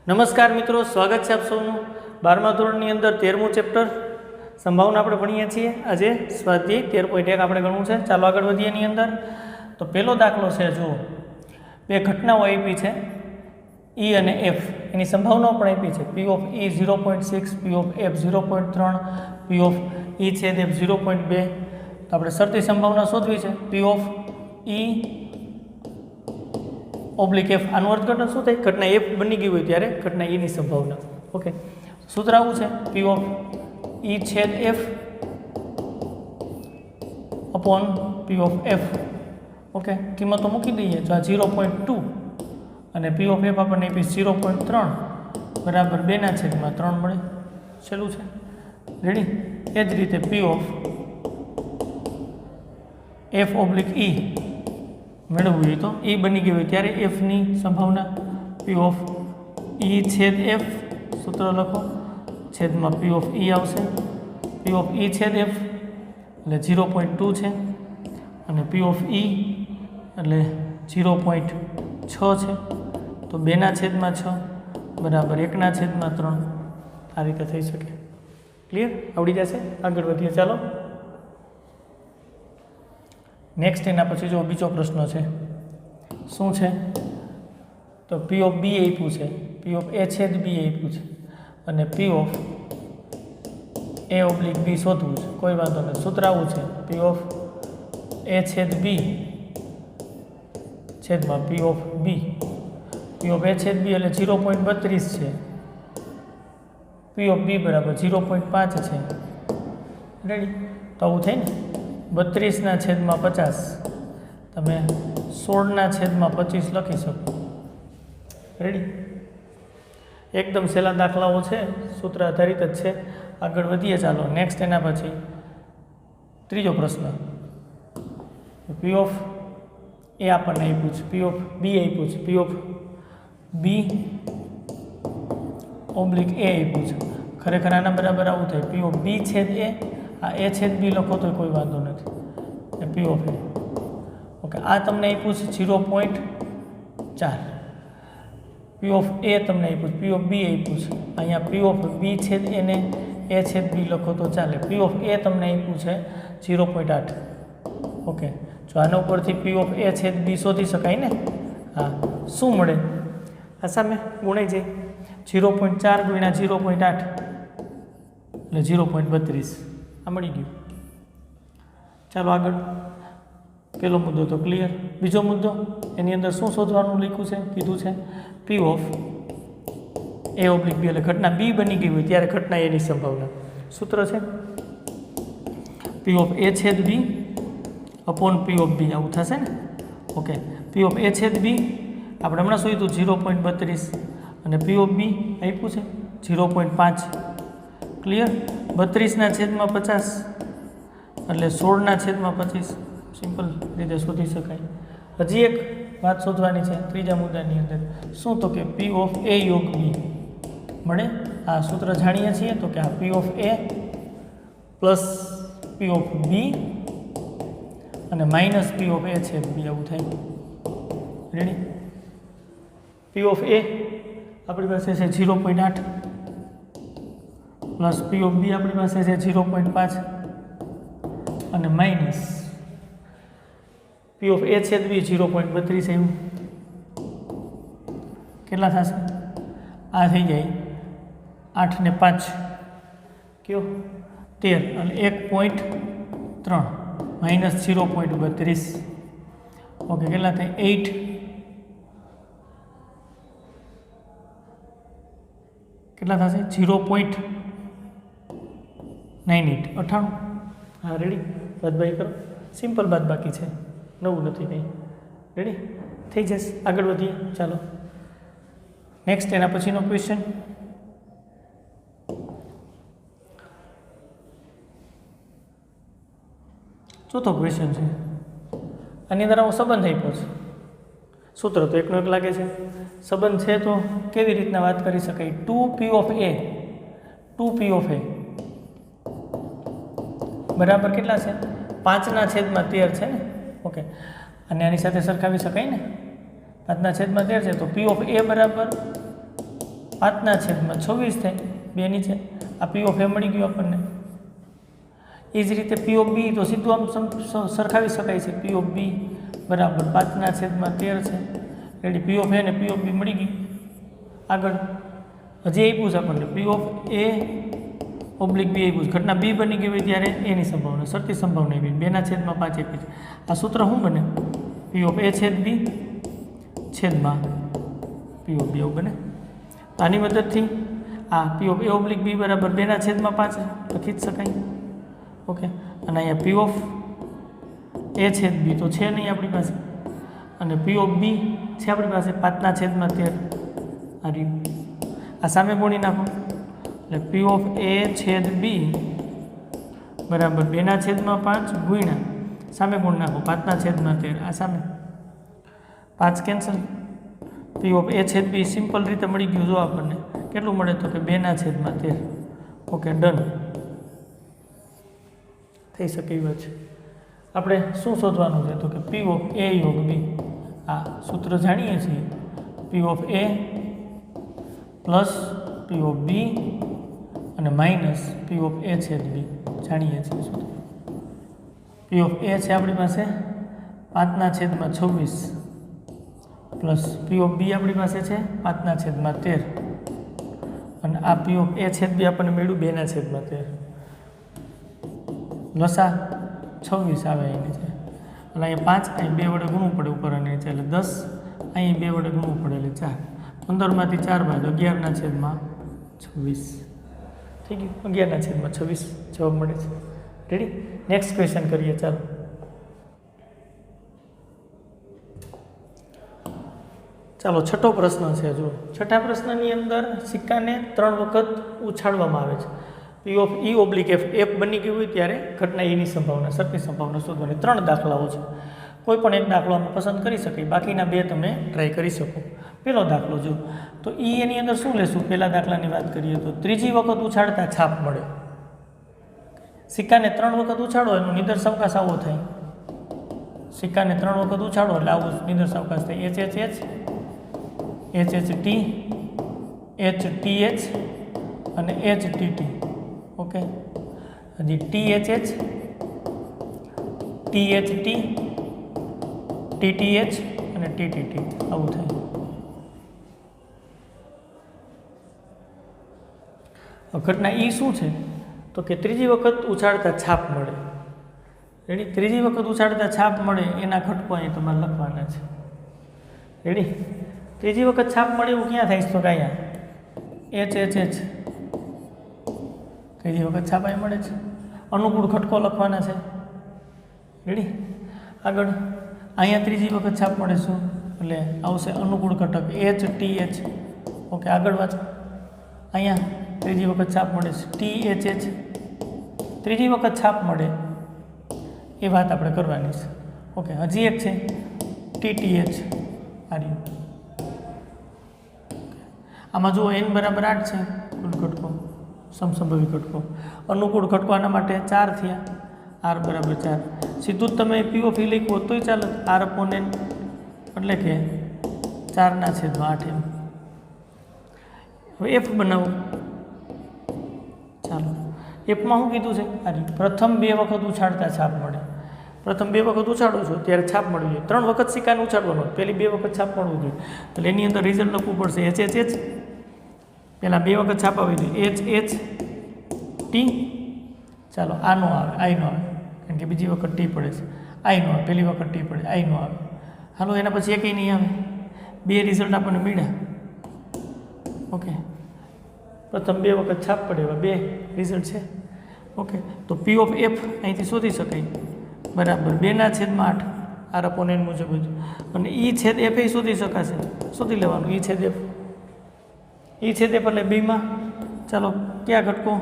નમસ્કાર મિત્રો, સ્વાગત છે આપ સૌનું 12મા ધોરણની અંદર 13મું ચેપ્ટર સંભાવના આપણે ભણીએ છીએ. આજે સ્વાધ્યાય 13.1 આપણે ગણવું છે. ચાલો આગળ વધીએ. એની અંદર તો પહેલો દાખલો છે. જુઓ, બે ઘટનાઓ આપી છે, E અને F. એની સંભાવનાઓ પણ આપી છે. P of E 0.6, P of F 0.3, P of E છેદ F 0.2. તો આપણે શરતી સંભાવના શોધવી છે. P of E oblique F. આનું અર્થઘટન શું થાય? ઘટના F બની ગઈ હોય ત્યારે ઘટના E ની સંભાવના. ઓકે, સૂત્ર આવું છે, P ઓફ E છેદ F upon P of F. Okay, કિંમતો મૂકી દઈએ. તો આ 0.2 અને P ઓફ F આપણને આપી 0.3 બરાબર 2/3 મળે. છેલ્લું છે, રેડી. એ જ રીતે P of F oblique E મેળવવું હોય તો E બની ગયું હોય ત્યારે F ની સંભાવના P ઓફ E છેદ F, સૂત્ર લખો, છેદમાં P ઓફ E આવશે. P ઓફ E છેદ F એટલે 0.2 છે અને P ઓફ E એટલે 0.6 છે. તો 2/6 બરાબર 1/3. આ રીતે થઈ શકે. ક્લિયર? આવડી જશે. આગળ વધીએ. ચાલો નેક્સ્ટ. એના પછી જો બીજો પ્રશ્ન છે. શું છે? તો P ઓફ B આપ્યું છે, P ઓફ A છેદ B આપ્યું છે અને P of A oblique B શોધવું છે. કોઈ વાંધો નહીં, સૂત્ર આવું છે, P ઓફ A છેદ B છેદમાં P of B. P of A છેદ B એટલે 0.32 છે. P ઓફ B બરાબર 0.5 છે. રેડી? તો આવું થાય ને, 32/50 તમે 16/25 લખી શકો. રેડી? એકદમ સહેલા દાખલાઓ છે, સૂત્ર આધારિત જ છે. આગળ વધીએ. ચાલો નેક્સ્ટ. એના પછી ત્રીજો પ્રશ્ન. P ઓફ A આપણને આપ્યું છે, P ઓફ B આપ્યું છે, P of B oblique A આપ્યું છે. ખરેખર આના બરાબર આવું થાય, P ઓફ B છેદ A. આ A છેદ B લખો તો કોઈ વાંધો નથી. P of A. ઓકે, આ તમને આપ્યું છે 0.4. P ઓફ A તમને આપ્યું છે, P ઓફ B આપ્યું છે. અહીંયા P ઓફ B છેદ A ને A છેદ B લખો તો ચાલે. P ઓફ A તમને આપ્યું છે 0.8. ઓકે, જો આના ઉપરથી P ઓફ A છેદ B શોધી શકાય ને. હા, શું મળે? આ સામે ગુણાઈ જાય. 0.4 ગુણ્યા 0.8 એટલે 0.32. આ મળી ગયું. ચાલો આગળ. પહેલો મુદ્દો તો ક્લિયર. બીજો મુદ્દો, એની અંદર શું શોધવાનું લખ્યું છે? કીધું છે P of A oblique B એટલે ઘટના B બની ગઈ હોય ત્યારે ઘટના A ની સંભાવના. સૂત્ર છે P ઓફ A છેદ B upon P of B. આવું થશે ને. ઓકે, P ઓફ A છેદ B આપણે હમણાં શોધ્યું 0.32 અને P ઓફ B આપ્યું છે 0.5. ક્લિયર? 32/50 એટલે 16/25. સિમ્પલ રીતે શોધી શકાય. હજી એક વાત શોધવાની છે ત્રીજા મુદ્દાની અંદર. શું? તો કે P ઓફ A યોગ B મળે. આ સૂત્ર જાણીએ છીએ તો કે આ P of A plus P of B અને માઇનસ P ઓફ A છે B. આવું થાય. રેડી? P ઓફ A આપણી પાસે છે 0.8 પ્લસ P ઓફ B આપણી પાસે છે 0.5 અને માઇનસ P ઓફ A છેદ B 0.32. એવું કેટલા થશે? આ થઈ જાય 8 ને 5 કયો 13 અને 1.3 માઇનસ 0.32. ઓકે, કેટલા થાય? 8. કેટલા થશે? 0.98. 98. હા, રેડી? બાદબાકી કરો. સિમ્પલ બાદબાકી છે, નવું નથી કંઈ. રેડી? થઈ જશે. આગળ વધીએ. ચાલો નેક્સ્ટ. એના પછીનો ક્વેશ્ચન. ચોથો ક્વેશ્ચન છે. આની અંદર આવો સંબંધ આપ્યો છે. સૂત્ર તો એકનો એક લાગે છે. સંબંધ છે તો કેવી રીતના વાત કરી શકાય? 2P of A, 2P of A બરાબર કેટલા છે? 5/13 છે ને. ઓકે, અને આની સાથે સરખાવી શકાય ને. 5/13 છે તો P ઓફ A બરાબર 5/26 થાય, 2 નીચે આ પી ઓફ એ મળી ગયું આપણને. એ જ રીતે પી ઓફ બી તો સીધું આમ સરખાવી શકાય છે. પી ઓફ બી બરાબર 5/13 છે. રેડી, પી ઓફ એ ને પી ઓફ બી મળી ગઈ. આગળ હજી એ પૂછ આપણને પી ઓફ એ ઓબ્લિક બી એ પૂછ. ઘટના બી બની ગઈ હોય ત્યારે એની સંભાવના, શરતી સંભાવના એવી 2/5 આપી છે. આ સૂત્ર શું બને? પી ઓફ એ છેદ બી છેદમાં પી ઓફ બી એવું બને. આની મદદથી આ પી ઓફ એ ઓબ્લિક બી બરાબર 2/5 લખી જ શકાય. ઓકે, અને અહીંયા પી ઓફ એ છેદ બી તો છે નહીં આપણી પાસે, અને પી ઓફ બી છે આપણી પાસે 5/13 આ રહ્યું. આ સામે ગુણી નાખો એટલે પી ઓફ એ છેદ બી બરાબર 2/5 ગુણ્યા સામે ગુણ નાખો 5/13. આ સામે 5 કેન્સલ. પી ઓફ એ છેદ બી સિમ્પલ રીતે મળી ગયું. જો આપણને કેટલું મળે તો કે 2/13. ઓકે, ડન થઈ શકે એવા છે. આપણે શું શોધવાનું છે તો કે પી ઓફ એ યોગ બી. આ સૂત્ર જાણીએ છીએ, P of A plus P of B અને માઇનસ પી ઓફ એ છેદ બી જાણીએ છીએ સૂત્ર. પી ઓફ એ છે આપણી પાસે 5/26 પ્લસ પી ઓફ બી આપણી પાસે છે 5/13 અને આ પી ઓફ એ છેદ બી આપણને મળ્યું 2/13. લસા 26 આવે એની છે એટલે અહીંયા 5, અહીં 2 વડે ગુણવું પડે ઉપર અને નીચે એટલે 10, અહીં 2 વડે ગુણવું પડે એટલે 4. 15માંથી 4 બાદ 11/26 થઈ ગયું. 11/26 જવાબ મળે છે. રેડી, નેક્સ્ટ ક્વેશ્ચન કરીએ. ચાલો, છઠ્ઠો પ્રશ્ન છે. જો છઠ્ઠા પ્રશ્નની અંદર સિક્કાને 3 વખત ઉછાળવામાં આવે છે. પી of E oblique F F બની ગયું હોય ત્યારે ઘટના ઈની સંભાવના, શરતી સંભાવના શોધવાની. 3 દાખલાઓ છે. કોઈ પણ એક દાખલો અમે પસંદ કરી શકીએ, બાકીના 2 તમે ટ્રાય કરી શકો. પહેલો દાખલો જો તો ઈ એની અંદર શું લેશું? પહેલા દાખલાની વાત કરીએ તો ત્રીજી વખત ઉછાળતા છાપ મળે. સિક્કાને 3 વખત ઉછાળો એનું નિદર્શાવકાશ આવો થાય. સિક્કાને 3 વખત ઉછાળો એટલે આવું નિદર્શાવકાશ થાય. H H H, H H T, H T H અને એચ ટી ટી. ઓકે, હજી T H H, T H T, T T H અને ટી ટી ટી આવું થાય. ઘટના ઈ શું છે તો કે ત્રીજી વખત ઉછાળતા છાપ મળે. રેડી, ત્રીજી વખત ઉછાળતા છાપ મળે એના ઘટકો અહીં તમારે લખવાના છે. રેડી, ત્રીજી વખત છાપ મળે એવું ક્યાં થાય તો કે અહીંયા એચ એચ એચ ત્રીજી વખત છાપ અહીં મળે છે. અનુકૂળ ઘટકો લખવાના છે. રેડી, આગળ અહીંયા ત્રીજી વખત છાપ મળે શું એટલે આવશે અનુકૂળ ઘટક એચ ટી એચ. ઓકે, આગળ વાંચો. અહીંયા ત્રીજી વખત છાપ મળે છે ટી એચ એચ. ત્રીજી વખત છાપ મળે એ વાત આપણે કરવાની છે. ઓકે, હજી એક છે ટી ટી એચ. આ રહ્યું. આમાં જુઓ n બરાબર 8 છે કુલ ઘટકો, સમસંભવી ઘટકો. અનુકૂળ ઘટકો આના માટે 4 થયા. r બરાબર 4. સીધું જ તમે પી ઓફ ઈ લખો તોય ચાલે. r upon n એટલે કે 4/8 એમ. હવે એફ બનાવો. ચાલો, એફમાં શું કીધું છે? પ્રથમ 2 વખત ઉછાળતા છાપ મળે. પ્રથમ 2 વખત ઉછાળો છો ત્યારે છાપ મળવી જોઈએ. 3 વખત સિક્કાને ઉછાળવાનો, પહેલી 2 વખત છાપ મળવું જોઈએ. એટલે એની અંદર રિઝલ્ટ લખવું પડશે એચ એચ એચ. પહેલાં 2 વખત છાપ આવી જોઈએ એચ એચ ટી. ચાલો, આ નો આવે, આઈ નો આવે કારણ કે બીજી વખત ટી પડે છે. આઈ નો આવે, પહેલી વખત ટી પડે, આઈ નો આવે. હાલો, એના પછી એકેય નહીં આવે. 2 રિઝલ્ટ આપણને મળ્યા. ઓકે, પ્રથમ 2 વખત છાપ પડે એવા 2 રિઝલ્ટ છે. ઓકે, તો પી ઓફ એફ અહીંથી શોધી શકાય બરાબર 2/8 r upon n મુજબ જ. અને ઈ છેદ એફ એ શોધી શકાશે. શોધી લેવાનું ઈ છેદ એફ. ઈ છેદ એફ એટલે બીમાં ચાલો કયા ઘટકો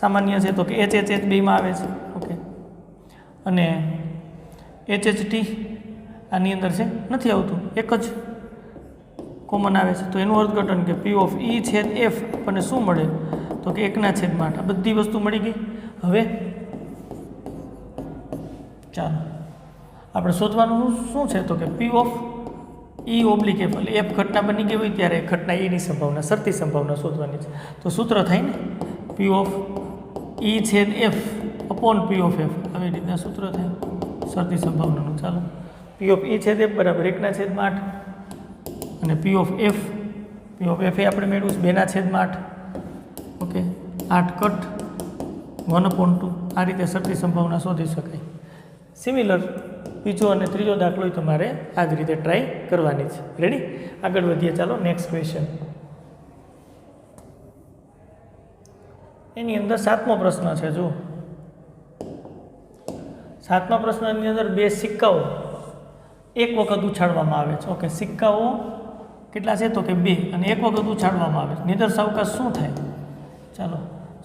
સામાન્ય છે તો કે એચ એચ એચ બીમાં આવે છે. ઓકે, અને એચ એચ ટી આની અંદર છે નથી આવતું, એક જ કોમન આવે છે. તો એનું અર્થઘટન કે પી ઓફ ઈ છેદ એફ આપણને શું મળે તો કે 1/8. આ બધી વસ્તુ મળી ગઈ. હવે ચાલો આપણે શોધવાનું શું છે તો કે પી ઓફ ઈ ઓબ્લિક એફ એટલે એફ ઘટના બની ગઈ હોય ત્યારે ઘટના ઈની સંભાવના શરતી સંભાવના શોધવાની છે. તો સૂત્ર થાય ને પી ઓફ ઈ છેદ F upon P of F, આવી રીતના સૂત્ર થાય શરતી સંભાવનાનું. ચાલો પી ઓફ ઈ છેદ એફ બરાબર 1/8 અને પી ઓફ એફ એ આપણે મેળવ્યું 2/8. ઓકે 8 કટ 1/2 આ રીતે શરતી સંભાવના શોધી શકાય. સિમિલર બીજો અને ત્રીજો દાખલો તમારે આ જ રીતે ટ્રાય કરવાની છે. રેડી? આગળ વધીએ. ચાલો નેક્સ્ટ ક્વેશ્ચન. એની અંદર 7મો પ્રશ્ન છે. જો 7મા પ્રશ્નની અંદર 2 સિક્કાઓ એક વખત ઉછાળવામાં આવે છે. ઓકે, સિક્કાઓ કેટલા છે? તો કે 2 અને એક વખત ઉછાળવામાં આવે છે. નિદર્શાવકાશ શું થાય? ચાલો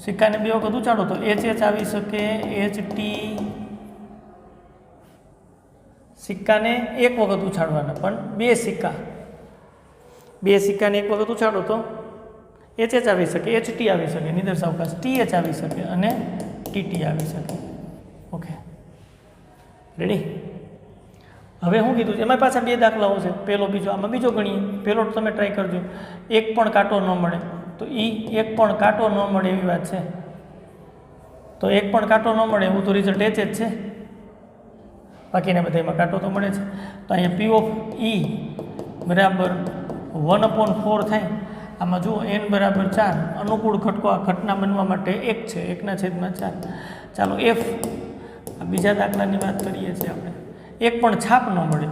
સિક્કાને 2 વખત ઉછાળો તો HH આવી શકે, HT. સિક્કાને એક વખત ઉછાળવાના, પણ 2 સિક્કાને એક વખત ઉછાળો તો HH આવી શકે, HT આવી શકે, નિદર્શાવકાશ TH આવી શકે અને TT આવી શકે. Okay ready? હવે શું કીધું છે એમાં પાછા 2 દાખલાઓ છે, પહેલો બીજો. આમાં બીજો ગણીએ. પહેલો તમે ટ્રાય કરજો. એક પણ કાંટો ન મળે તો એક પણ કાંટો ન મળે એવી વાત છે. તો એક પણ કાંટો ન મળે એવું તો રિઝલ્ટ HH છે. બાકીના બધામાં કાંટો તો મળે છે. તો અહીંયા પી ઓફ ઈ બરાબર 1/4 થાય. આમાં જુઓ n બરાબર 4, અનુકૂળ ઘટકો આ ઘટના બનવા માટે 1 છે, 1/4. ચાલો એફ બીજા દાખલાની વાત કરીએ છીએ આપણે. એક પણ છાપ ન મળે,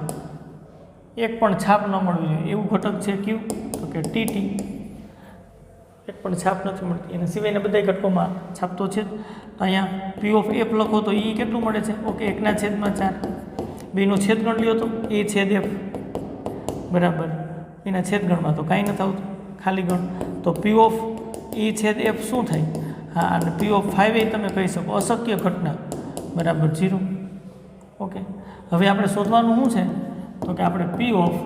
એક પણ છાપ ન મળવી જોઈએ એવું ઘટક છે કયું? તો કે ટીટી. એક પણ છાપ નથી મળતી. એના સિવાયના બધા ઘટકોમાં છાપ તો છે જ. તો અહીંયા પી ઓફ એફ લખો તો એ કેટલું મળે છે? ઓકે 1/4. બેનો છેદગણ લ્યો તો એ છેદ એફ બરાબર એના છેદગણમાં તો કાંઈ નથી આવતું, ખાલી ગણ. તો પી ઓફ ઈ છેદ એફ શું થાય? હા, અને પી ઓફ 5 એ તમે કહી શકો અશક્ય ઘટના બરાબર 0. ઓકે, હવે આપણે શોધવાનું શું છે? તો કે આપણે પી ઓફ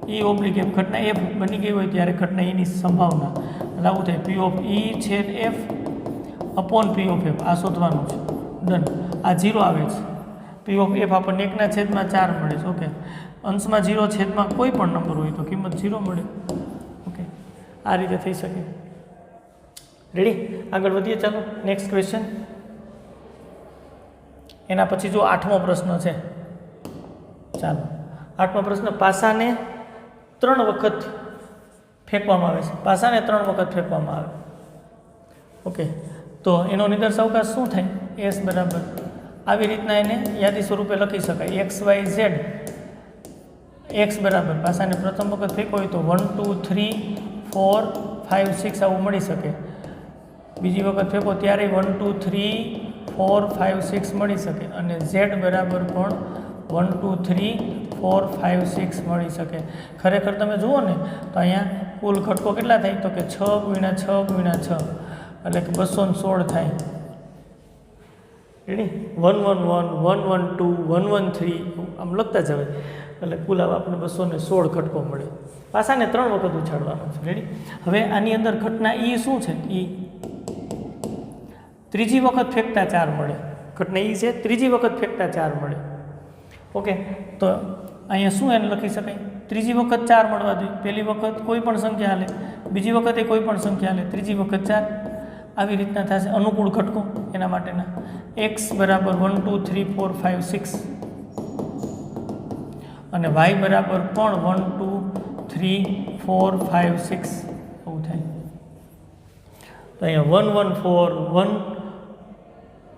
ઈ ઓબ્લિક એફ ઘટના એફ બની ગઈ હોય ત્યારે ઘટના એની સંભાવના આવું થાય પી ઓફ ઈ છેદ F upon P of F. આ શોધવાનું છે. ડન. આ 0 આવે છે. પી ઓફ એફ આપણને 1/4 મળે છે. ઓકે, અંશમાં 0 છેદમાં કોઈ પણ નંબર હોય તો કિંમત 0 મળે. ઓકે, આ રીતે થઈ શકે. રેડી? આગળ વધીએ. ચાલો નેક્સ્ટ ક્વેશ્ચન. એના પછી જો 8મો પ્રશ્ન છે. ચાલો 8મો પ્રશ્ન. પાસાને 3 વખત ફેંકવામાં આવે છે. પાસાને 3 વખત ફેંકવામાં આવે. ઓકે, તો એનો નિદર્શાવકાશ શું થાય? એસ બરાબર આવી રીતના એને યાદી સ્વરૂપે લખી શકાય. XYZ એક્સ બરાબર પાસાને પ્રથમ વખત ફેંકો હોય તો 1 2 3 4 5 6 આવું મળી શકે. બીજી વખત ફેંકો ત્યારે 1 2 3 4 5 6 મળી શકે. અને Z બરાબર પણ 1 2 3 4 5 6 મળી શકે. ખરેખર તમે જુઓ ને તો અહીંયા કુલ ઘટકો કેટલા થાય? તો કે 6 × 6 × 6 એટલે કે 216 થાય. રેડી? 111 112 113 આમ લખતા જવાય એટલે કુલ આપણને 216 ઘટકો મળે. પાસાને 3 વખત ઉછાળવાનો છે. રેડી? હવે આની અંદર ઘટના ઈ શું છે? ઈ ત્રીજી વખત ફેંકતા 4 મળે. ઘટના ઈ છે ત્રીજી વખત ફેંકતા 4 મળે. ઓકે, તો અહીંયા શું એને લખી શકાય? ત્રીજી વખત 4 મળવા જોઈએ. પહેલી વખત કોઈ પણ સંખ્યા હાલે, બીજી વખતે કોઈ પણ સંખ્યા હાલે, ત્રીજી વખત 4. આવી રીતના થશે અનુકૂળ ઘટકો એના માટેના. x બરાબર 1 2 3 4 5 6 અને y બરાબર પણ 1 2 3 4 5 6 આવું થાય. તો અહીંયા 1 1 4 1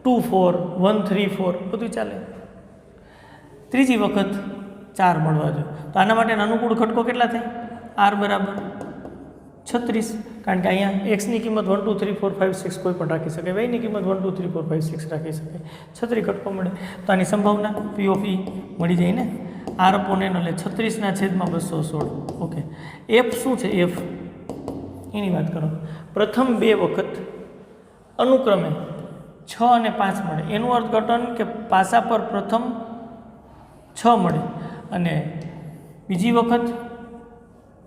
2 4 1 3 4 બધું ચાલે. ત્રીજી વખત 4 મળવા જોઈએ. તો આના માટે અનુકૂળ ઘટકો કેટલા થાય? r બરાબર 36. કારણ કે અહીંયા એક્સની કિંમત 1 2 3 4 5 6 કોઈ પણ રાખી શકે, વાયની કિંમત 1 2 3 4 5 6 રાખી શકે. 36 ઘટકો મળે. તો આની સંભાવના પી ઓફ ઈ મળી જાય ને. r અપોન n એટલે 36/216. ઓકે, એફ શું છે? એફ એની વાત કરો. પ્રથમ 2 વખત અનુક્રમે 6 અને 5 મળે. એનું અર્થઘટન કે પાસા પર પ્રથમ 6 મળે અને બીજી વખત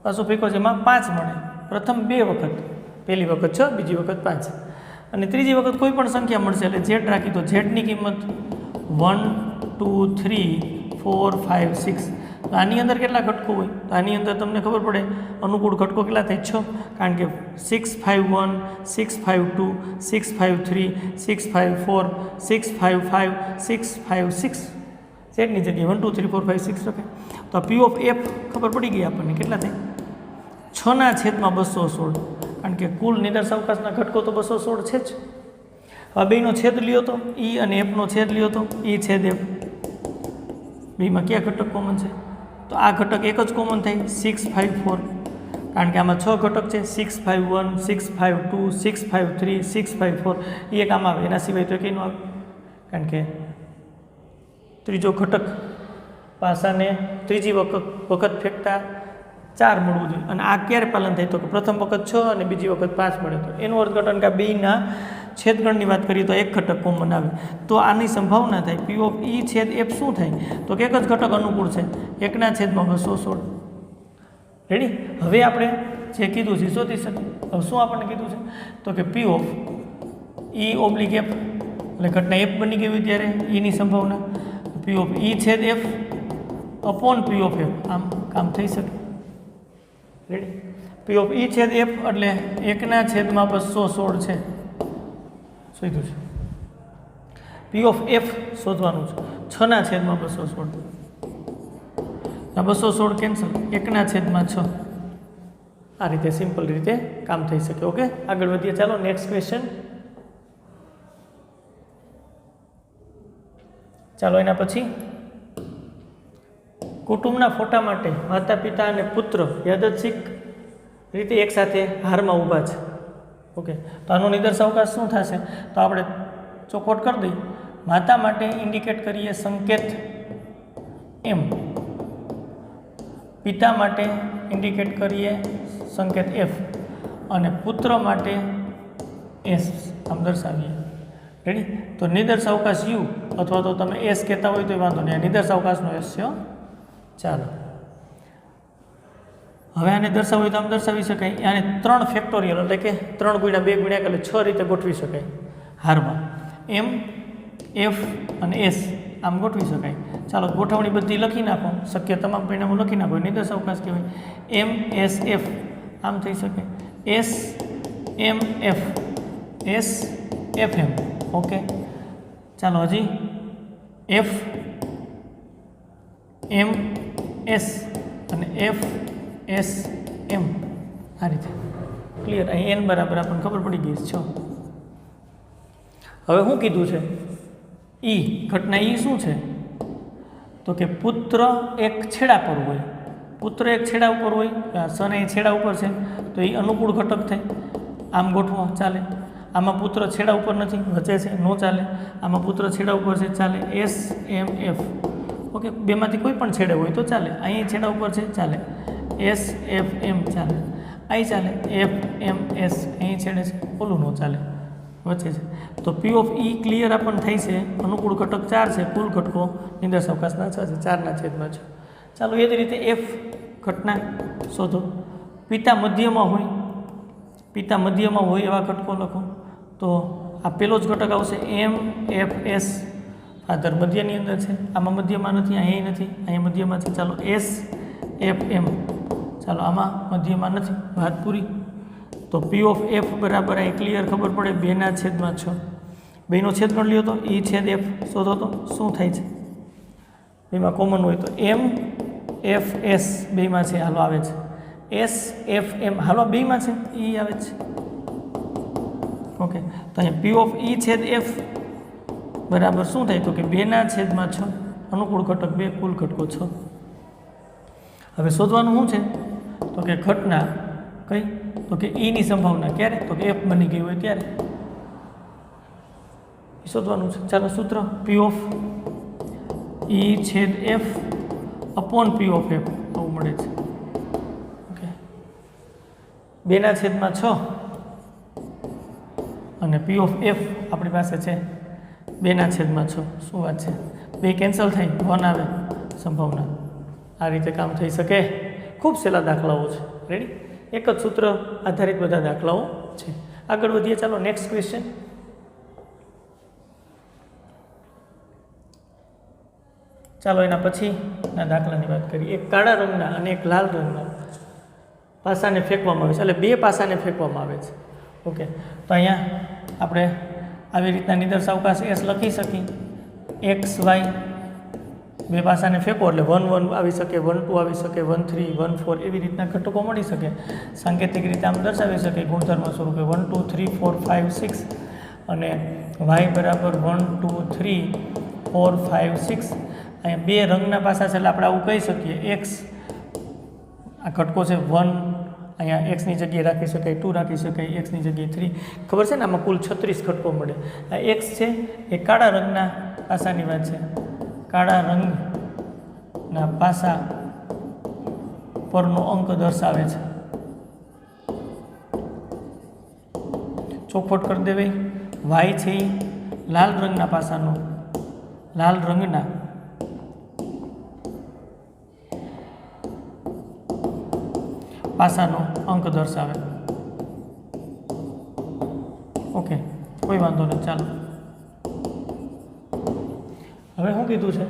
પાછો ફેંકો છે એમાં 5 મળે. પ્રથમ 2 વખત, પહેલી વખત 6, બીજી વખત 5 અને ત્રીજી વખત કોઈ પણ સંખ્યા મળશે એટલે z રાખી તો z ની કિંમત 1 2 3 4 5 6 તો આની અંદર કેટલા ઘટકો હોય? તો આની અંદર તમને ખબર પડે અનુકૂળ ઘટકો કેટલા થાય? 6, કારણ કે 6, 5, 1, 6, 5, 2, 6, 5, 3, 6, 5, 4, 6, 5, 5, 6, 5, 6 સેટની જગ્યાએ 1, 2, 3, 4, 5, 6 લખે. તો પી ઓફ એફ ખબર પડી ગઈ આપણને કેટલા થાય? 6/216, કારણ કે કુલ નિદર્શ અવકાશના ઘટકો તો 216 છે જ. હવે બેનો છેદ લ્યો તો ઈ અને એફનો છેદ લ્યો તો ઈ છેદ એફ, બેમાં કયા ઘટક કોમન છે? તો આ ઘટક એક જ કોમન થાય 6, 5, 4, કારણ કે આમાં 6 ઘટક છે 6, 5, 1, 6, 5, 2, 6, 5, 3, 6, 5, 4 એ એક આમાં આવે, એના સિવાય તો કંઈ ન આવે, કારણ કે ત્રીજો ઘટક પાસાને ત્રીજી વખત ફેંકતા 4 મળવું જોઈએ. અને આ ક્યારે પાલન થાય? તો કે પ્રથમ વખત 6 અને બીજી વખત 5 મળે. તો એનું અર્થઘટન કે બેના છેદગણની વાત કરીએ તો એક ઘટક કોમન આવે. તો આની સંભાવના થાય પી ઓફ ઈ છેદ એફ શું થાય? તો કે એક જ ઘટક અનુકૂળ છે, 1/216. રેડી? હવે આપણે જે કીધું છે શોધી શકીએ. હવે શું આપણને કીધું છે? તો કે પી ઓફ ઈ ઓબ્લિક એફ, એટલે ઘટના એફ બની ગઈ હોય ત્યારે ઈની સંભાવના પી ઓફ ઈ છેદ F upon P of F, આમ કામ થઈ શકે. રેડી? પી ઓફ ઈ છેદ એફ એટલે 1/216 છે, શોધ્યું છે. પી ઓફ એફ શોધવાનું છે 6/216. આ 216 કેન્સલ, 1/6. આ રીતે સિમ્પલ રીતે કામ થઈ શકે. ઓકે, આગળ વધીએ. ચાલો નેક્સ્ટ ક્વેશ્ચન. ચાલો એના પછી કુટુંબના ફોટા માટે માતા પિતા અને પુત્ર યાદચ્છિક રીતે એકસાથે હારમાં ઊભા છે. ઓકે, તો આનો નિદર્શ અવકાશ શું થશે? તો આપણે ચોખવટ કરી દઈએ. માતા માટે ઇન્ડિકેટ કરીએ સંકેત એમ, પિતા માટે ઇન્ડિકેટ કરીએ સંકેત એફ અને પુત્ર માટે એસ આમ દર્શાવીએ. રેડી? તો નિદર્શ અવકાશ યુ અથવા તો તમે એસ કહેતા હોય તો વાંધો નહીં, આ નિદર્શ અવકાશનો એસ છે. ચાલો હવે આને દર્શાવવું હોય તો આમ દર્શાવી શકાય. આને 3 ફેક્ટોરિયલ એટલે કે 3 × 2 × એટલે 6 રીતે ગોઠવી શકાય હારમાં. એમ, એફ અને એસ આમ ગોઠવી શકાય. ચાલો ગોઠવણી બધી લખી નાખો, શક્ય તમામ પરિણામો લખી નાખો. નિદર્શ અવકાશ કહેવાય. એમ, એસ, એફ આમ થઈ શકે. એસ, એમ, એફ, એસ, એફ, એમ. ઓકે, ચાલો હજી એફ, એમ, એસ અને એફ, એસ, એમ આ રીતે. ક્લિયર? અહીં એન બરાબર આપણને ખબર પડી ગઈ છે. હવે શું કીધું છે? ઈ ઘટના ઈ શું છે? તો કે પુત્ર એક છેડા પર હોય, પુત્ર એક છેડા ઉપર હોય, સન એ છેડા ઉપર છે તો એ અનુકૂળ ઘટક થાય. આમ ગોઠવો ચાલે. આમાં પુત્ર છેડા ઉપર નથી, વચ્ચે છે, નો ચાલે. આમાં પુત્ર છેડા ઉપર છે, ચાલે. એસ, એમ, એફ. ઓકે, બેમાંથી કોઈ પણ છેડે હોય તો ચાલે. અહીં છેડા ઉપર છે, ચાલે. એસ, એફ, એમ ચાલે. અહીં ચાલે. એફ, એમ, એસ અહીં છેડે છે, ઓલું નો ચાલે, વચ્ચે છે. તો પી ઓફ ઈ ક્લિયર આપણને થઈ છે. અનુકૂળ ઘટક 4 છે, કુલ ઘટકો નિદર્શ અવકાશના 6 છે, 4/6. ચાલો એ જ રીતે એફ ઘટના શોધો. પિતા મધ્યમાં હોય, પિતા મધ્યમાં હોય એવા ઘટકો લખો. તો આ પેલો જ ઘટક આવશે એમ, એફ, એસ. ફાધર મધ્યની અંદર છે, આમાં મધ્યમાં નથી, અહીંયા નથી, અહીંયા મધ્યમાં છે. ચાલો એસ, એફ, એમ. ચાલો આમાં મધ્યમાં નથી, વાત પૂરી. તો પી ઓફ એફ બરાબર અહીં ક્લિયર ખબર પડે 2/6. 2નો છેદગણ લ્યો તો ઈ છેદ એફ શોધો તો શું થાય છે? બેમાં કોમન હોય તો એમ, એફ, એસ બેમાં છે, હાલો આવે છે. એસ, એફ, એમ હાલો બેમાં છે, ઈ આવે છે. ઓકે, તો અહીંયા પી ઓફ ઈ છેદ એફ બરાબર શું થાય? તો કે 2/6. અનુકૂળ ઘટક 2, કુલ ઘટકો 6. હવે શોધવાનું શું છે? તો કે ઘટના કઈ? તો કે ઈની સંભાવના ક્યારે? તો કે એફ બની ગઈ હોય ત્યારે શોધવાનું છે. ચાલો સૂત્ર પી ઓફ ઈ છેદ F upon P of F આવું મળે છે. ઓકે, 2/6 અને પી ઓફ એફ આપણી પાસે છે 2/6. શું વાત છે? 2 કેન્સલ થાય, 1 આવે સંભાવના. આ રીતે કામ થઈ શકે. ખૂબ સહેલા દાખલાઓ છે. રેડી? એક જ સૂત્ર આધારિત બધા દાખલાઓ છે. આગળ વધીએ. ચાલો નેક્સ્ટ ક્વેશ્ચન. ચાલો એના પછીના દાખલાની વાત કરીએ. એક કાળા રંગના અને એક લાલ રંગના પાસાને ફેંકવામાં આવે છે, એટલે બે પાસાને ફેંકવામાં આવે છે. ઓકે, તો અહીંયા આપણે આવી રીતના નિદર્શ અવકાશ એસ લખી શકીએ. એક્સ વાય બે પાસાને ફેંકો એટલે 1 1 આવી શકે, 1 2 આવી શકે, 1 3 1 4 એવી રીતના ઘટકો મળી શકે. સાંકેતિક રીતે આમ દર્શાવી શકે ગુણધર્મ સ્વરૂપે 1 2 3 4 5 6 અને વાય બરાબર 1 2 3 4 5 6. અહીંયા બે રંગના પાસા છે એટલે આપણે આવું કહી શકીએ. એક્સ આ ઘટકો છે 1, અહીંયા એક્સની જગ્યાએ રાખી શકાય, 2 રાખી શકાય, એક્સની જગ્યાએ 3. ખબર છે ને, આમાં કુલ 36 ઘટકો મળે. આ એક્સ છે એ કાળા રંગના પાસાની વાત છે. કાળા રંગના પાસા પરનો અંક દર્શાવે છે. ચોખવટ કરી દેવાય. વાય છે એ લાલ રંગના પાસાનો, લાલ રંગના પાસાનો અંક દર્શાવે. ઓકે, કોઈ વાંધો નહીં. ચાલો હવે શું કીધું છે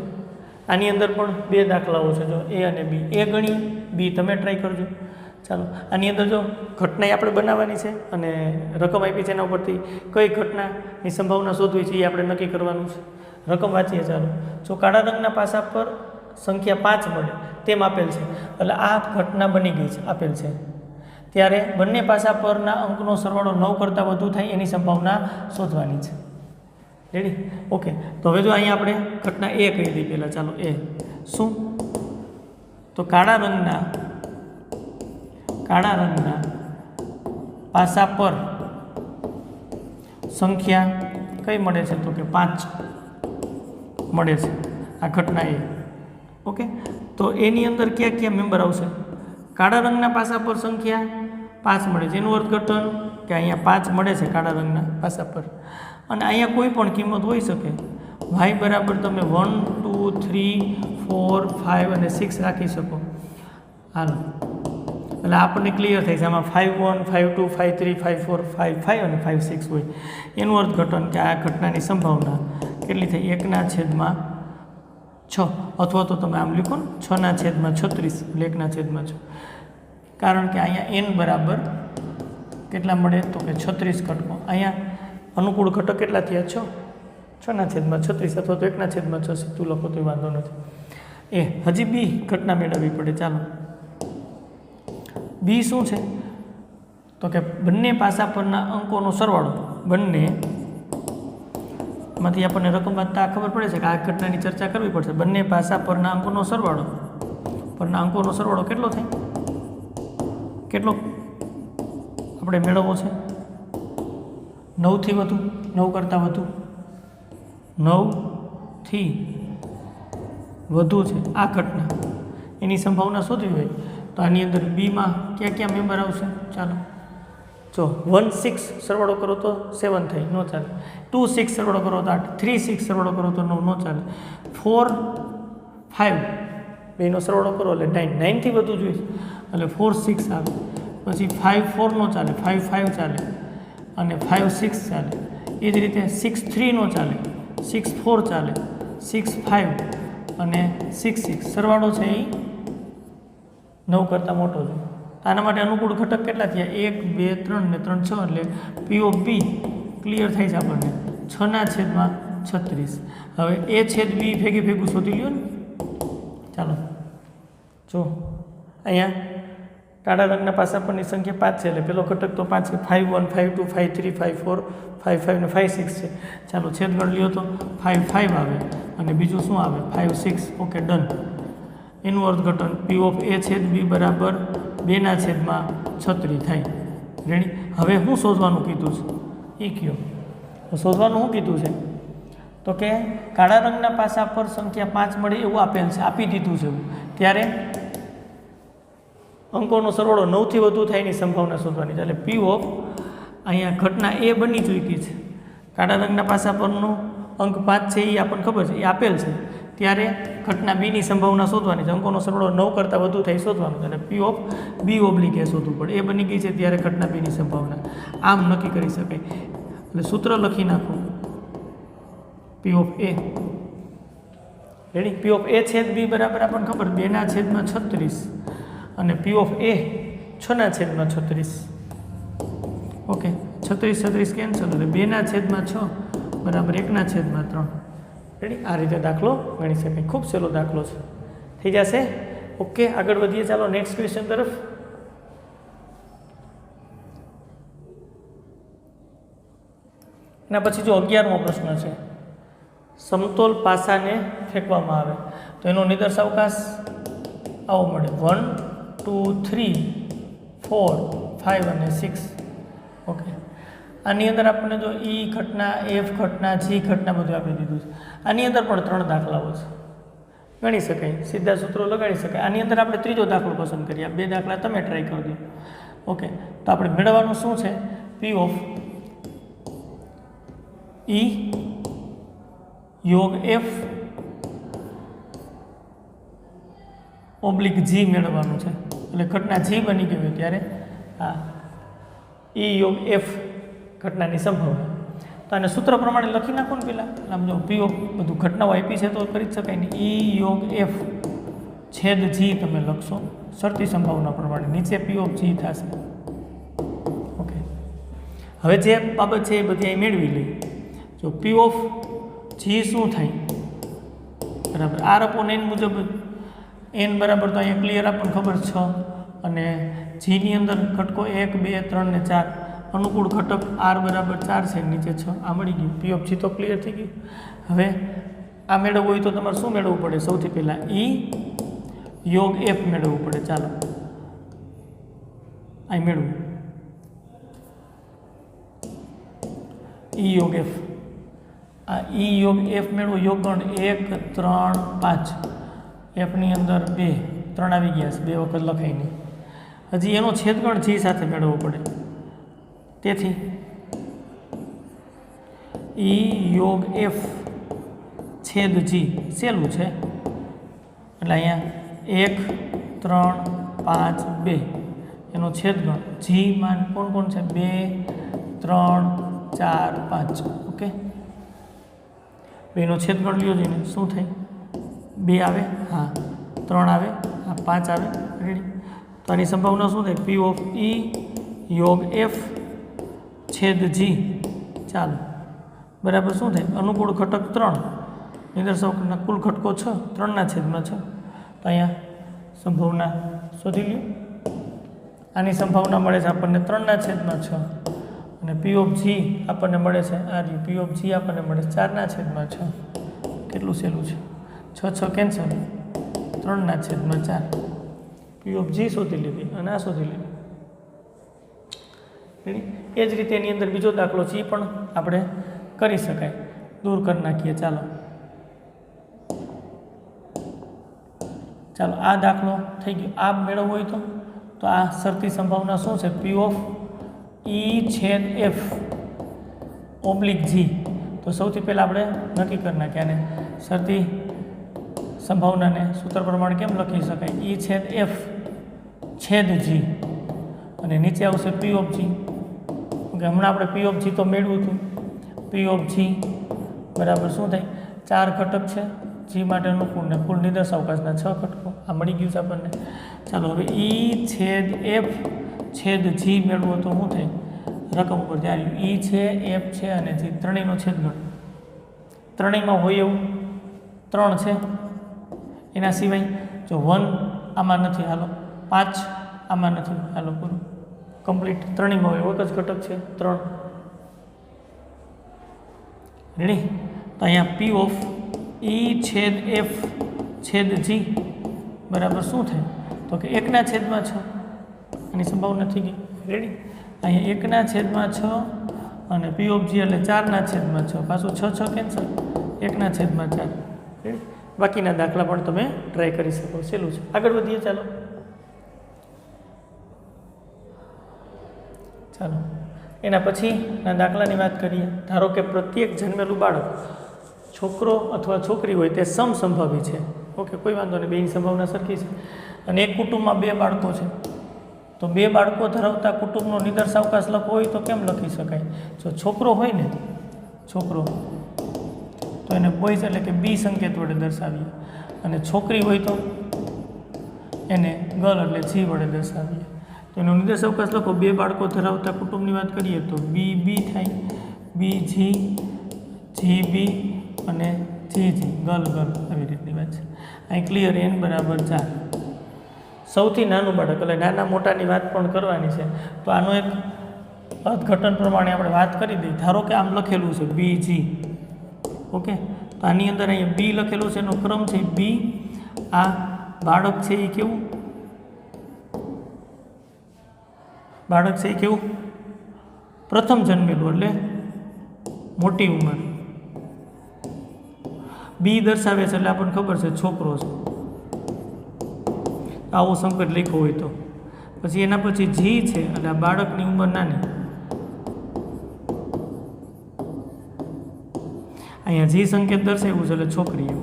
આની અંદર પણ બે દાખલાઓ છે. જો એ અને બી, એ ગણીએ, બી તમે ટ્રાય કરજો. ચાલો આની અંદર જો ઘટના આપણે બનાવવાની છે અને રકમ આપી છે, એના ઉપરથી કઈ ઘટનાની સંભાવના શોધવી છે એ આપણે નક્કી કરવાનું છે. રકમ વાંચીએ. ચાલો, જો કાળા રંગના પાસા પર સંખ્યા 5 મળે તેમ આપેલ છે, એટલે આ ઘટના બની ગઈ છે, આપેલ છે. ત્યારે બંને પાસા પરના અંકનો સરવાળો 9 કરતાં વધુ થાય એની સંભાવના શોધવાની છે. રેડી? ઓકે, તો હવે જો અહીંયા આપણે ઘટના એ કહી દઈએ પહેલાં. ચાલો, એ શું? તો કાળા રંગના પાસા પર સંખ્યા કઈ મળે છે? તો કે 5 મળે છે. આ ઘટના એ. ઓકે, તો એની અંદર ક્યાં ક્યાં મેમ્બર આવશે? કાળા રંગના પાસા પર સંખ્યા 5 મળે છે, એનું અર્થઘટન કે અહીંયા 5 મળે છે કાળા રંગના પાસા પર, અને અહીંયા કોઈ પણ કિંમત હોઈ શકે. વાય બરાબર તમે 1 2 3 4 5 અને 6 રાખી શકો. હાલો, એટલે આપણને ક્લિયર થાય છે આમાં 5 1 5 2 5 3 5 4 5 5 અને 5 6 હોય. એનું અર્થઘટન કે આ ઘટનાની સંભાવના કેટલી થઈ? 1/6, અથવા તો તમે આમ લીખો ને 6/36, એટલે 1/6. કારણ કે અહીંયા n બરાબર કેટલા મળે? તો કે 36 ઘટકો. અહીંયા અનુકૂળ ઘટક કેટલા થયા? 6/36, અથવા તો 1/6 સીધું લખો તો વાંધો નથી. એ હજી બી ઘટના મેળવવી પડે. ચાલો, બી શું છે? તો કે બંને પાસા પરના અંકોનો સરવાળો. બંનેમાંથી આપણને રકમ વાંચતા ખબર પડે છે કે આ ઘટનાની ચર્ચા કરવી પડશે. બંને પાસા પરના અંકોનો સરવાળો કેટલો થાય? કેટલો આપણે મેળવવો છે? 9 થી વધુ, 9 કરતાં વધુ, 9 થી વધુ છે આ ઘટના. એની સંભાવના શોધવી હોય તો આની અંદર બીમાં ક્યાં ક્યાં મેમ્બર આવશે? ચાલો, જો 1 6 સરવાળો કરો તો 7 થાય, ન ચાલે. 2 6 સરવાળો કરો તો 8, 3 6 સરવાળો કરો તો 9, ન ચાલે. 4 5 બેનો સરવાળો કરો એટલે 9, 9 થી વધુ જોઈએ એટલે 4 6 આવે. પછી 5 4 નો ચાલે, 5 5 ચાલે, અને 5 6 ચાલે. એ જ રીતે 6 3 નો ચાલે, 6 4 ચાલે, 6 5 અને 6 6. સરવાળો છે એ 9 કરતાં મોટો છે. આના માટે અનુકૂળ ઘટક કેટલા થયા? 1 2 3 ને 3 6, એટલે પી ઓફ બી ક્લિયર થાય છે આપણને 6/36. હવે એ છેદ બી ભેગું શોધી લ્યો ને. ચાલો, જો અહીંયા કાળા રંગના પાસા પરની સંખ્યા 5 છે, એટલે પેલો ઘટક તો 5 છે. 5 1 5 2 5 3 5 4 5 5 ને 5 6 છે. ચાલો, છેદ ગણ લ્યો તો 5 5 આવે, અને બીજું શું આવે? 5 6. Okay, done. એનું અર્થઘટન પી ઓફ એ છેદ બી બરાબર 2/36 થાય. રેડી? હવે શું શોધવાનું કીધું છે એ કયો? શોધવાનું શું કીધું છે? તો કે કાળા રંગના પાસા પર સંખ્યા 5 મળે એવું આપેલ છે, આપી દીધું છે. ત્યારે અંકોનો સરવાળો 9 થી વધુ થાય એની સંભાવના શોધવાની છે. એટલે પી ઓફ અહીંયા ઘટના એ બની ચૂકી છે. કાળા રંગના પાસા પરનો અંક 5 છે એ આપણને ખબર છે, એ આપેલ છે. ત્યારે ઘટના બીની સંભાવના શોધવાની છે. અંકોનો સરવાળો 9 કરતાં વધુ થાય શોધવાનું છે. એટલે પી ઓફ બી ઓબ્લિક એ શોધવું પડે. એ બની ગઈ છે ત્યારે ઘટના બીની સંભાવના આમ નક્કી કરી શકાય. એટલે સૂત્ર લખી નાખો, પી ઓફ એ રેડી પી ઓફ એ છેદ બી બરાબર આપણને ખબર 2/36 અને P of A 6/36 okay 36 cancel એટલે 2/6 બરાબર 1/3 રેડી આ રીતે દાખલો ગણી શકાય ખૂબ સહેલો દાખલો છે થઈ જશે ઓકે આગળ વધીએ ચાલો નેક્સ્ટ ક્વેશ્ચન તરફ એના પછી જો 11મો પ્રશ્ન છે સમતોલ પાસાને ફેંકવામાં આવે તો એનો નિદર્શ અવકાશ આવો મળે 1 2 3 4 5 અને 6 ઓકે આની અંદર આપણને જો ઈ ઘટના એફ ઘટના જી ઘટના બધું આપી દીધું છે આની અંદર પણ 3 દાખલાઓ છે ગણી શકાય સીધા સૂત્રો લગાડી શકાય આની અંદર આપણે ત્રીજો દાખલો પસંદ કરીએ 2 દાખલા તમે ટ્રાય કરી દો ઓકે તો આપણે મેળવવાનું શું છે પી ઓફ ઈ યોગ એફ ઓબ્લિક જી મેળવવાનું છે એટલે ઘટના જી બની ગઈ હોય ત્યારે આ ઈ યોગ એફ ઘટનાની સંભાવના તો આને સૂત્ર પ્રમાણે લખી નાખો ને પેલા આમ જો પી ઓફ બધું ઘટનાઓ આપી છે તો કરી જ શકાય ને ઈ યોગ એફ છેદ જી તમે લખશો શરતી સંભાવના પ્રમાણે નીચે પી ઓફ જી થશે ઓકે હવે જે બાબત છે એ બધી અહીં મેળવી લઈ જો પી ઓફ જી શું થાય બરાબર આર અપોન એન મુજબ એન બરાબર તો અહીંયા ક્લિયર આપણને ખબર 6 અને જીની અંદર ઘટકો 1 2 3 ને 4 અનુકૂળ ઘટક આર બરાબર 4 છે નીચે 6 આ મળી ગયું પી ઓફ જી તો ક્લિયર થઈ ગયું હવે આ મેળવવું હોય તો તમારે શું મેળવવું પડે સૌથી પહેલાં ઈ યોગ એફ મેળવવું પડે ચાલો અહીં મેળવું ઈ યોગ એફ આ ઈ યોગ એફ મેળવો યોગ ગણ 1 3 5 એફની અંદર 2 3 આવી ગયા છે 2 વખત લખાય નહીં હજી એનો છેદગણ જી સાથે મેળવવો પડે તેથી ઈ યોગ એફ છેદ જી સહેલું છે એટલે અહીંયા 1 3 5 2 એનો છેદગણ જી માન કોણ કોણ છે 2 3 4 5 ઓકે બેનો છેદગણ લ્યો જઈને શું થાય 2 આવે હા 3 આવે હા 5 આવે રેડી તો આની સંભાવના શું થાય પી ઓફ ઈ યોગ એફ છેદ જી ચાલો બરાબર શું થાય અનુકૂળ ઘટક 3 નિદર્શકના કુલ ઘટકો 6 3/6 તો અહીંયા સંભાવના શોધી લ્યો આની સંભાવના મળે છે આપણને 3/6 અને પી ઓફ જી આપણને મળે છે આ રહ્યું પી ઓફ જી આપણને મળે છે 4/6 કેટલું સહેલું છે 6 કેન્સલ 3/4 પી ઓફ જી શોધી લીધી અને આ શોધી લીધી એ જ રીતે એની અંદર બીજો દાખલો છે એ પણ આપણે કરી શકાય દૂર કરી નાખીએ ચાલો આ દાખલો થઈ ગયો આ મેળવવો હોય તો આ શરતી સંભાવના શું છે પી ઓફ ઈ છેદ એફ ઓબ્લિક જી તો સૌથી પહેલાં આપણે નક્કી કરી નાખીએ અને શરતી સંભાવનાને સૂત્ર પ્રમાણે કેમ લખી શકાય ઈ છેદ એફ છેદ જી અને નીચે આવશે પી ઓફ જી કે હમણાં આપણે પી ઓફ જી તો મેળવ્યું હતું પી ઓફ જી બરાબર શું થાય 4 ઘટક છે જી માટે અનુકૂળ ને કુલ નિદર્શ અવકાશના 6 ઘટકો આ મળી ગયું છે આપણને ચાલો હવે ઈ છેદ એફ છેદ જી મેળવો તો શું થાય રકમ ઉપર જ્યારે ઈ છે એફ છે અને જી ત્રણેયનો છેદગણ ત્રણેયમાં હોય એવું 3 છે એના સિવાય જો 1 આમાં નથી હાલો 5 આમાં નથી હાલો પૂરું કમ્પ્લીટ ત્રણેયમાં હોય એક જ ઘટક છે 3 રેડી તો અહીંયા પી ઓફ ઈ છેદ એફ છેદ જી બરાબર શું થાય તો કે 1/6 આની સંભાવના થઈ ગઈ રેડી અહીંયા 1/6 અને પી ઓફ જી એટલે 4/6 પાછું 6 કેન્સલ 1/4 રેડી બાકીના દાખલા પણ તમે ટ્રાય કરી શકો સહેલું છે આગળ વધીએ ચાલો એના પછીના દાખલાની વાત કરીએ ધારો કે પ્રત્યેક જન્મેલું બાળક છોકરો અથવા છોકરી હોય તે સમસંભવી છે ઓકે કોઈ વાંધો નહીં બેની સંભાવના સરખી છે અને એક કુટુંબમાં 2 બાળકો છે તો 2 બાળકો ધરાવતા કુટુંબનો નિદર્શ અવકાશ લખવો હોય તો કેમ લખી શકાય જો છોકરો હોય ને છોકરો તો એને બોયઝ એટલે કે બી સંકેત વડે દર્શાવીએ, અને છોકરી હોય તો એને ગર્લ એટલે જી વડે દર્શાવીએ. તો એનો નિર્દેશ અવકાશ લખો. 2 બાળકો ધરાવતા કુટુંબની વાત કરીએ તો બી બી થાય, બી જી બી અને જી ગર્લ આવી રીતની વાત છે. અહીં ક્લિયર. n બરાબર 4. સૌથી નાનું બાળક એટલે નાના મોટાની વાત પણ કરવાની છે. તો આનો એક અર્થઘટન પ્રમાણે આપણે વાત કરી દઈએ. ધારો કે આમ લખેલું છે બી જી, ઓકે. તો આની અંદર અહીંયા બી લખેલું છે, એનો ક્રમ છે બી. આ બાળક છે એ કેવું બાળક છે એ કેવું પ્રથમ જન્મેલું એટલે મોટી ઉંમર. બી દર્શાવે છે એટલે આપણને ખબર છે છોકરો છે, આવો સંકેત લખ્યો હોય તો. પછી એના પછી જી છે એટલે આ બાળકની ઉંમર નાની. અહીંયા જી સંકેત દર્શાવ્યું છે એટલે છોકરી.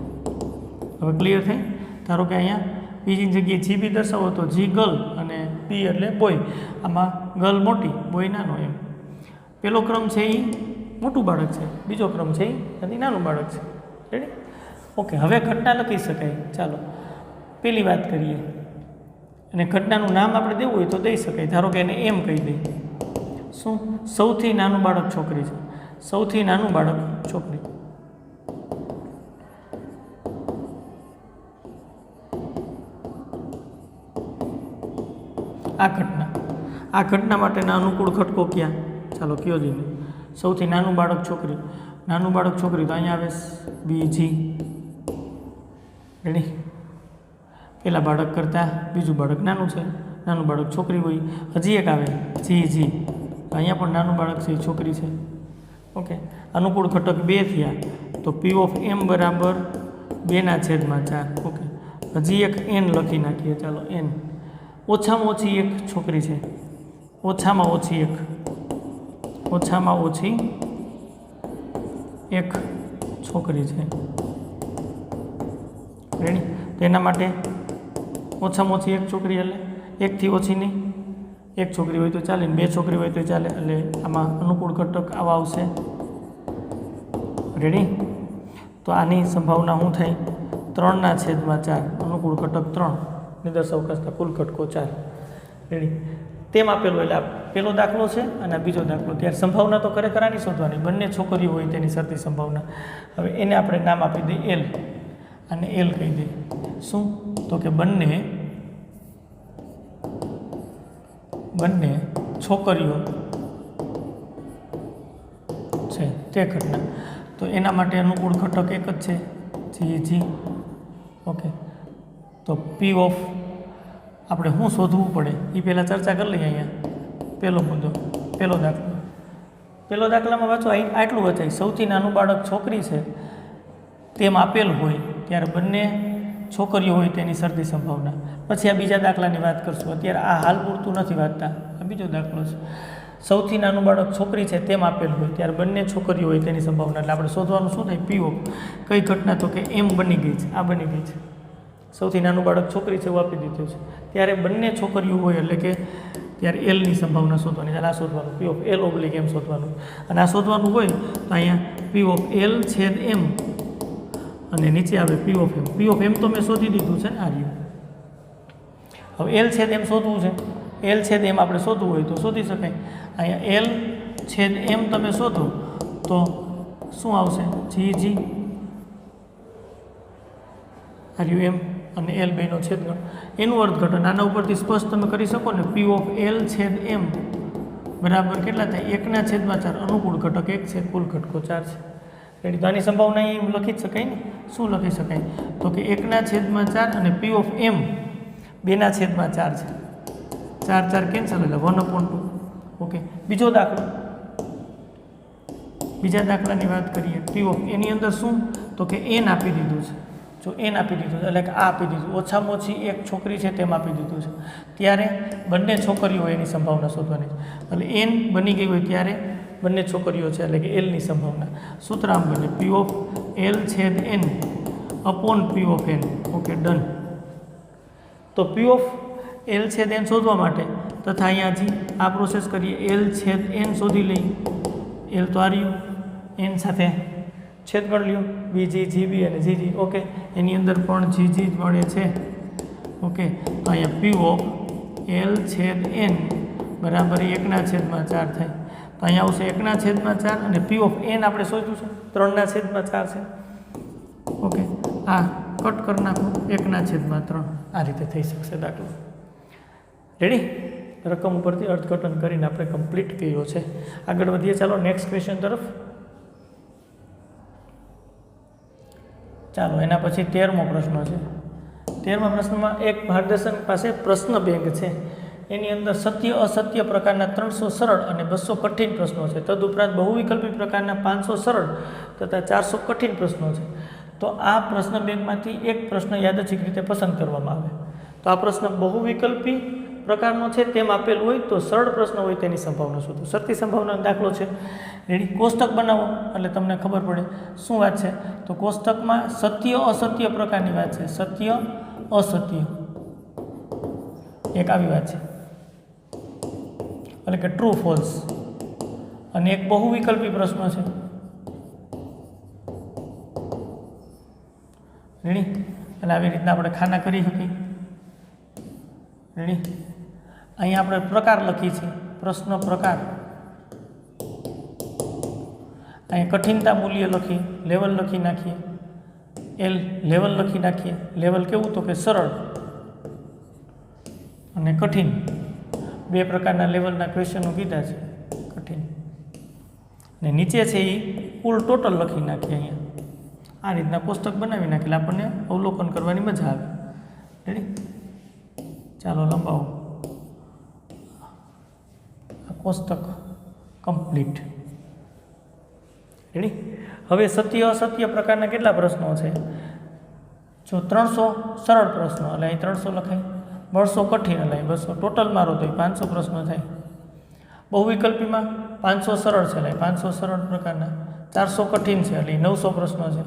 હવે ક્લિયર થાય. ધારો કે અહીંયા બીજી જગ્યાએ જી બી દર્શાવો તો જી ગર્લ અને બી એટલે બોય. આમાં ગર્લ મોટી, બોય નાનો એમ. પહેલો ક્રમ છે એ મોટું બાળક છે, બીજો ક્રમ છે એ નાનું બાળક છે. રેડી? ઓકે. હવે ઘટના લખી શકાય. ચાલો પેલી વાત કરીએ. અને ઘટનાનું નામ આપણે દેવું હોય તો દઈ શકાય. ધારો કે એને એમ કહી દઈએ. શું? સૌથી નાનું બાળક છોકરી છે. સૌથી નાનું બાળક છોકરી. આ ઘટના માટેના અનુકૂળ ઘટકો ક્યાં? ચાલો કયો જઈને. સૌથી નાનું બાળક છોકરી. નાનું બાળક છોકરી તો અહીંયા આવે બી જી. રેડી? પેલા બાળક કરતાં બીજું બાળક નાનું છે, નાનું બાળક છોકરી હોય. હજી એક આવે જી. અહીંયા પણ નાનું બાળક છે એ છોકરી છે. ઓકે. અનુકૂળ ઘટક 2 થયા તો પી ઓફ એમ બરાબર 2/4. ઓકે. હજી એક એન લખી નાખીએ. ચાલો એન. ઓછામાં ઓછી એક છોકરી છે. ઓછામાં ઓછી એક છોકરી છે. રેડી? તો એના માટે ઓછામાં ઓછી એક છોકરી એટલે એકથી ઓછી નહીં. એક છોકરી હોય તો ચાલે, 2 છોકરી હોય તો ચાલે. એટલે આમાં અનુકૂળ ઘટક આવા આવશે. રેડી? તો આની સંભાવના શું થઈ? 3/4. અનુકૂળ ઘટક 3, નિર્દેશ અવકાશના કુલ ઘટકો 4. રેડી? તેમ આપેલું એટલે પેલો દાખલો છે અને બીજો દાખલો. ત્યારે સંભાવના તો ખરેખર આની શોધવાની, બંને છોકરીઓ હોય તેની શરતી સંભાવના. હવે એને આપણે નામ આપી દઈએ એલ, અને એલ કહી દઈએ. શું? તો કે બંને છોકરીઓ છે તે ઘટના. તો એના માટે અનુકૂળ ઘટક એક જ છે, જી. ઓકે. તો પી ઓફ આપણે શું શોધવું પડે એ પહેલાં ચર્ચા કરી લઈએ. અહીંયા પહેલો મુદ્દો, પહેલો દાખલો. પહેલો દાખલામાં વાંચો, આટલું વચાય. સૌથી નાનું બાળક છોકરી છે તેમ આપેલ હોય ત્યારે બંને છોકરીઓ હોય તેની શરતી સંભાવના. પછી આ બીજા દાખલાની વાત કરશું. અત્યારે આ હાલ પૂરતું નથી વાંચતા. આ બીજો દાખલો છે. સૌથી નાનું બાળક છોકરી છે તેમ આપેલ હોય ત્યારે બંને છોકરીઓ હોય તેની સંભાવના. એટલે આપણે શોધવાનું શું થાય? પી ઓફ કઈ ઘટના? તો કે એમ બની ગઈ છે. આ બની ગઈ છે. સૌથી નાનું બાળક છોકરી છે એવું આપી દીધું છે. ત્યારે બંને છોકરીઓ હોય એટલે કે ત્યારે એલની સંભાવના શોધવાની. ત્યારે આ શોધવાનું પી ઓફ એલ ઓબ્લિક એમ શોધવાનું. અને આ શોધવાનું હોય તો અહીંયા પી ઓફ એલ છેદ એમ અને નીચે આવે પી ઓફ એમ. પી ઓફ એમ તો મેં શોધી દીધું છે ને આ રહ્યું. હવે એલ છેદ એમ શોધવું છે. એલ છેદ એમ આપણે શોધવું હોય તો શોધી શકાય. અહીંયા એલ છેદ એમ તમે શોધો તો શું આવશે? જી આ રહ્યું એમ અને એલ બેનો છેદગણ. એનું અર્થઘટન આના ઉપરથી સ્પષ્ટ તમે કરી શકો ને. પી ઓફ એલ છેદ એમ બરાબર કેટલા થાય? 1/4. અનુકૂળ ઘટક 1 છે, કુલ ઘટકો 4 છે. રેડી? તો આની સંભાવના એ લખી જ શકાય ને. શું લખી શકાય? તો કે 1/4 અને પી ઓફ એમ 2/4 છે. 4 કેન્સલ એટલે 1/2. ઓકે. બીજો દાખલો. બીજા દાખલાની વાત કરીએ. પી ઓફ એની અંદર શું? તો કે એન આપી દીધું છે. જો એન આપી દીધું છે એટલે કે આ આપી દીધું. ઓછામાં ઓછી એક છોકરી છે તેમ આપી દીધું છે. ત્યારે બંને છોકરીઓ હોય એની સંભાવના શોધવાની છે. એટલે એન બની ગઈ હોય ત્યારે બંને છોકરીઓ છે એટલે કે એલની સંભાવના. સૂત્ર આમ બને પી ઓફ એલ છેદ N upon P of N. Okay, done. તો પી ઓફ એલ છેદ એન શોધવા માટે તથા અહીંયા હજી આ પ્રોસેસ કરીએ. એલ છેદ એન શોધી લઈએ. એલ તો આ રહ્યું, એન સાથે છેદ ગણ લ્યો બીજી જીબી અને જીજી ઓકે એની અંદર પણ જીજી જ મળે છે ઓકે અહીંયા પી ઓફ એલ છેદ એન બરાબર 1/4 થાય તો અહીંયા આવશે 1/4 અને પી ઓફ એન આપણે શોધ્યું છે 3/4 છે ઓકે આ કટ કરી નાખો 1/3 આ રીતે થઈ શકશે દાખલો રેડી રકમ ઉપરથી અર્થઘટન કરીને આપણે કમ્પ્લીટ કર્યો છે આગળ વધીએ ચાલો નેક્સ્ટ ક્વેશ્ચન તરફ ચાલો એના પછી 13મો પ્રશ્ન છે 13મા પ્રશ્નમાં એક ભારદર્શન પાસે પ્રશ્ન બેંક છે એની અંદર સત્ય અસત્ય પ્રકારના 300 સરળ અને 200 કઠિન પ્રશ્નો છે તદુપરાંત બહુવિકલ્પી પ્રકારના 500 સરળ તથા 400 કઠિન પ્રશ્નો છે તો આ પ્રશ્ન બેંકમાંથી એક પ્રશ્ન યાદચ્છિક રીતે પસંદ કરવામાં આવે તો આ પ્રશ્ન બહુવિકલ્પી પ્રકારનો છે તેમ આપેલું હોય તો સરળ પ્રશ્ન હોય તેની સંભાવના શોધો શરતી સંભાવનાનો દાખલો છે રેડી કોષ્ટક બનાવો એટલે તમને ખબર પડે શું વાત છે તો કોષ્ટકમાં સત્ય અસત્ય પ્રકારની વાત છે સત્ય અસત્ય એક આવી વાત છે એટલે કે ટ્રુ ફોલ્સ અને એક બહુવિકલ્પી પ્રશ્ન છે રેડી એટલે આવી રીતના આપણે ખાના કરી શકીએ રેડી અહીંયા આપણે પ્રકાર લખી છે પ્રશ્ન પ્રકાર અહીં કઠિનતા મૂલ્ય લખી લેવલ લખી નાખીએ એલ લેવલ લખી નાખીએ લેવલ કેવું તો કે સરળ અને કઠિન બે પ્રકારના લેવલના ક્વેશ્ચનો કીધા છે કઠિન અને નીચે છે એ કુલ ટોટલ લખી નાખીએ અહીંયા આ રીતના કોષ્ટક બનાવી નાખીએ એટલે આપણને અવલોકન કરવાની મજા આવે રેડી ચાલો લંબાવો આ કોષ્ટક કમ્પ્લીટ રેડી હવે સત્ય અસત્ય પ્રકારના કેટલા પ્રશ્નો છે જો 300 સરળ પ્રશ્નો એટલે અહીં 300 લખાય 200 કઠિન એટલે અહીં 200 ટોટલ મારો તો 500 પ્રશ્નો થાય બહુવિકલ્પીમાં 500 સરળ છે એટલે 500 સરળ પ્રકારના 400 કઠિન છે એટલે 900 પ્રશ્નો છે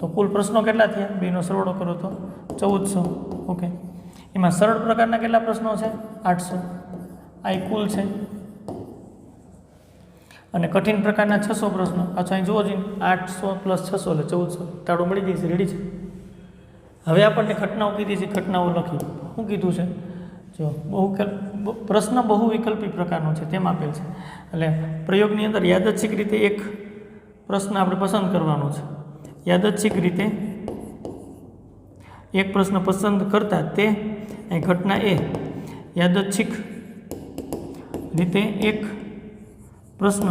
તો કુલ પ્રશ્નો કેટલા થયા બેનો સરવાળો કરો તો 1400 ઓકે એમાં સરળ પ્રકારના કેટલા પ્રશ્નો છે 800 આ કુલ છે અને કઠિન પ્રકારના 600 પ્રશ્નો પાછો અહીં જોવો જોઈએ 800 + 600 એટલે 1400 તાળો મળી જશે રેડી છે હવે આપણને ઘટનાઓ કીધી છે ઘટનાઓ લખી શું કીધું છે જો પ્રશ્ન બહુવિકલ્પી પ્રકારનો છે તેમ આપેલ છે એટલે પ્રયોગની અંદર યાદચ્છિક રીતે એક પ્રશ્ન આપણે પસંદ કરવાનો છે યાદચ્છિક રીતે એક પ્રશ્ન પસંદ કરતા તે અહીં ઘટના એ યાદચ્છિક રીતે એક પ્રશ્ન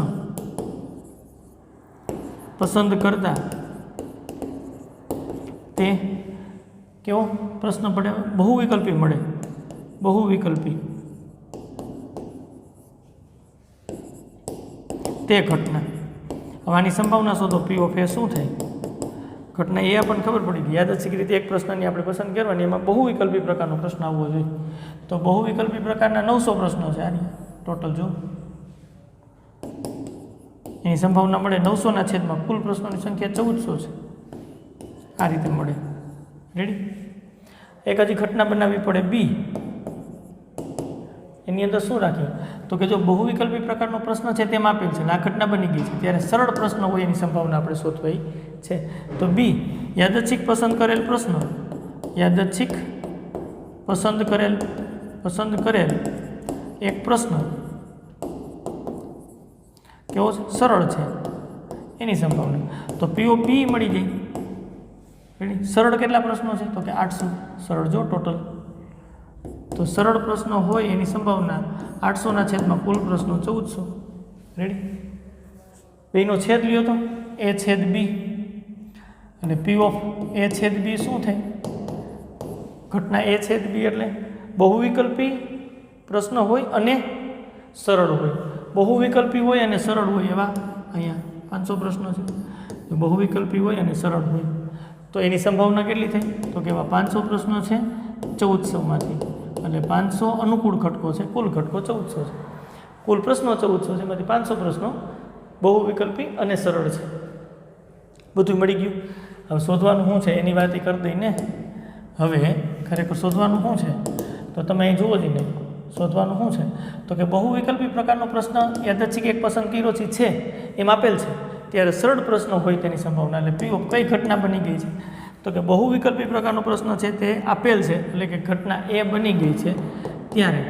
પસંદ કરતા તે કેવો પ્રશ્ન પડે બહુવિકલ્પી મળે બહુવિકલ્પી તે ઘટના હવે આની સંભાવના શોધો પી ઓફ એ શું થાય ઘટના એ આપણને ખબર પડી ગઈ યાદચ્છિક રીતે એક પ્રશ્નની આપણે પસંદ કરવાની એમાં બહુવિકલ્પી પ્રકારનો પ્રશ્ન આવવો જોઈએ તો બહુવિકલ્પી પ્રકારના 900 પ્રશ્નો છે આની ટોટલ જો એની સંભાવના મળે 900ના છેદમાં કુલ પ્રશ્નોની સંખ્યા 1400 છે આ રીતે મળે રેડી એક હજી ઘટના બનાવવી પડે બી એની અંદર શું રાખીએ તો કે જો બહુવિકલ્પી પ્રકારનો પ્રશ્ન છે તેમ આપેલ છે આ ઘટના બની ગઈ છે ત્યારે સરળ પ્રશ્ન હોય એની સંભાવના આપણે શોધવાની છે તો બી યાદચ્છિક પસંદ કરેલ પ્રશ્ન યાદચ્છિક પસંદ કરેલ એક પ્રશ્ન કેવો છે સરળ છે એની સંભાવના તો પી મળી જાય રેડી સરળ કેટલા પ્રશ્નો છે તો કે 800 સરળ જો ટોટલ તો સરળ પ્રશ્નો હોય એની સંભાવના 800ના છેદમાં કુલ પ્રશ્નો 1400 રેડી બેનો છેદ લ્યો તો એ છેદ બી અને પી ઓફ એ છેદ બી શું થાય ઘટના એ છેદ બી એટલે બહુવિકલ્પી પ્રશ્ન હોય અને સરળ હોય બહુવિકલ્પી હોય અને સરળ હોય એવા અહીંયા 500 પ્રશ્નો છે બહુવિકલ્પી હોય અને સરળ હોય તો એની સંભાવના કેટલી થઈ તો કે એવા 500 પ્રશ્નો છે 1400માંથી એટલે 500 અનુકૂળ ઘટકો છે કુલ ઘટકો 1400 છે કુલ પ્રશ્નો 1400 છે એમાંથી 500 પ્રશ્નો બહુવિકલ્પી અને સરળ છે બધું મળી ગયું હવે શોધવાનું શું છે એની વાત કરી દઈને હવે ખરેખર શોધવાનું શું છે તો તમે અહીં જુઓ જઈને શોધવાનું શું છે તો કે બહુવિકલ્પી પ્રકારનો પ્રશ્ન યાદચ્છિક એક પસંદ કર્યો છે એમ આપેલ છે ત્યારે સરળ પ્રશ્ન હોય તેની સંભાવના. એટલે પી ઓફ કઈ ઘટના બની ગઈ છે તો કે બહુ વિકલ્પી પ્રકારનો પ્રશ્ન છે તે આપેલ છે, એટલે કે ઘટના એ બની ગઈ છે ત્યારે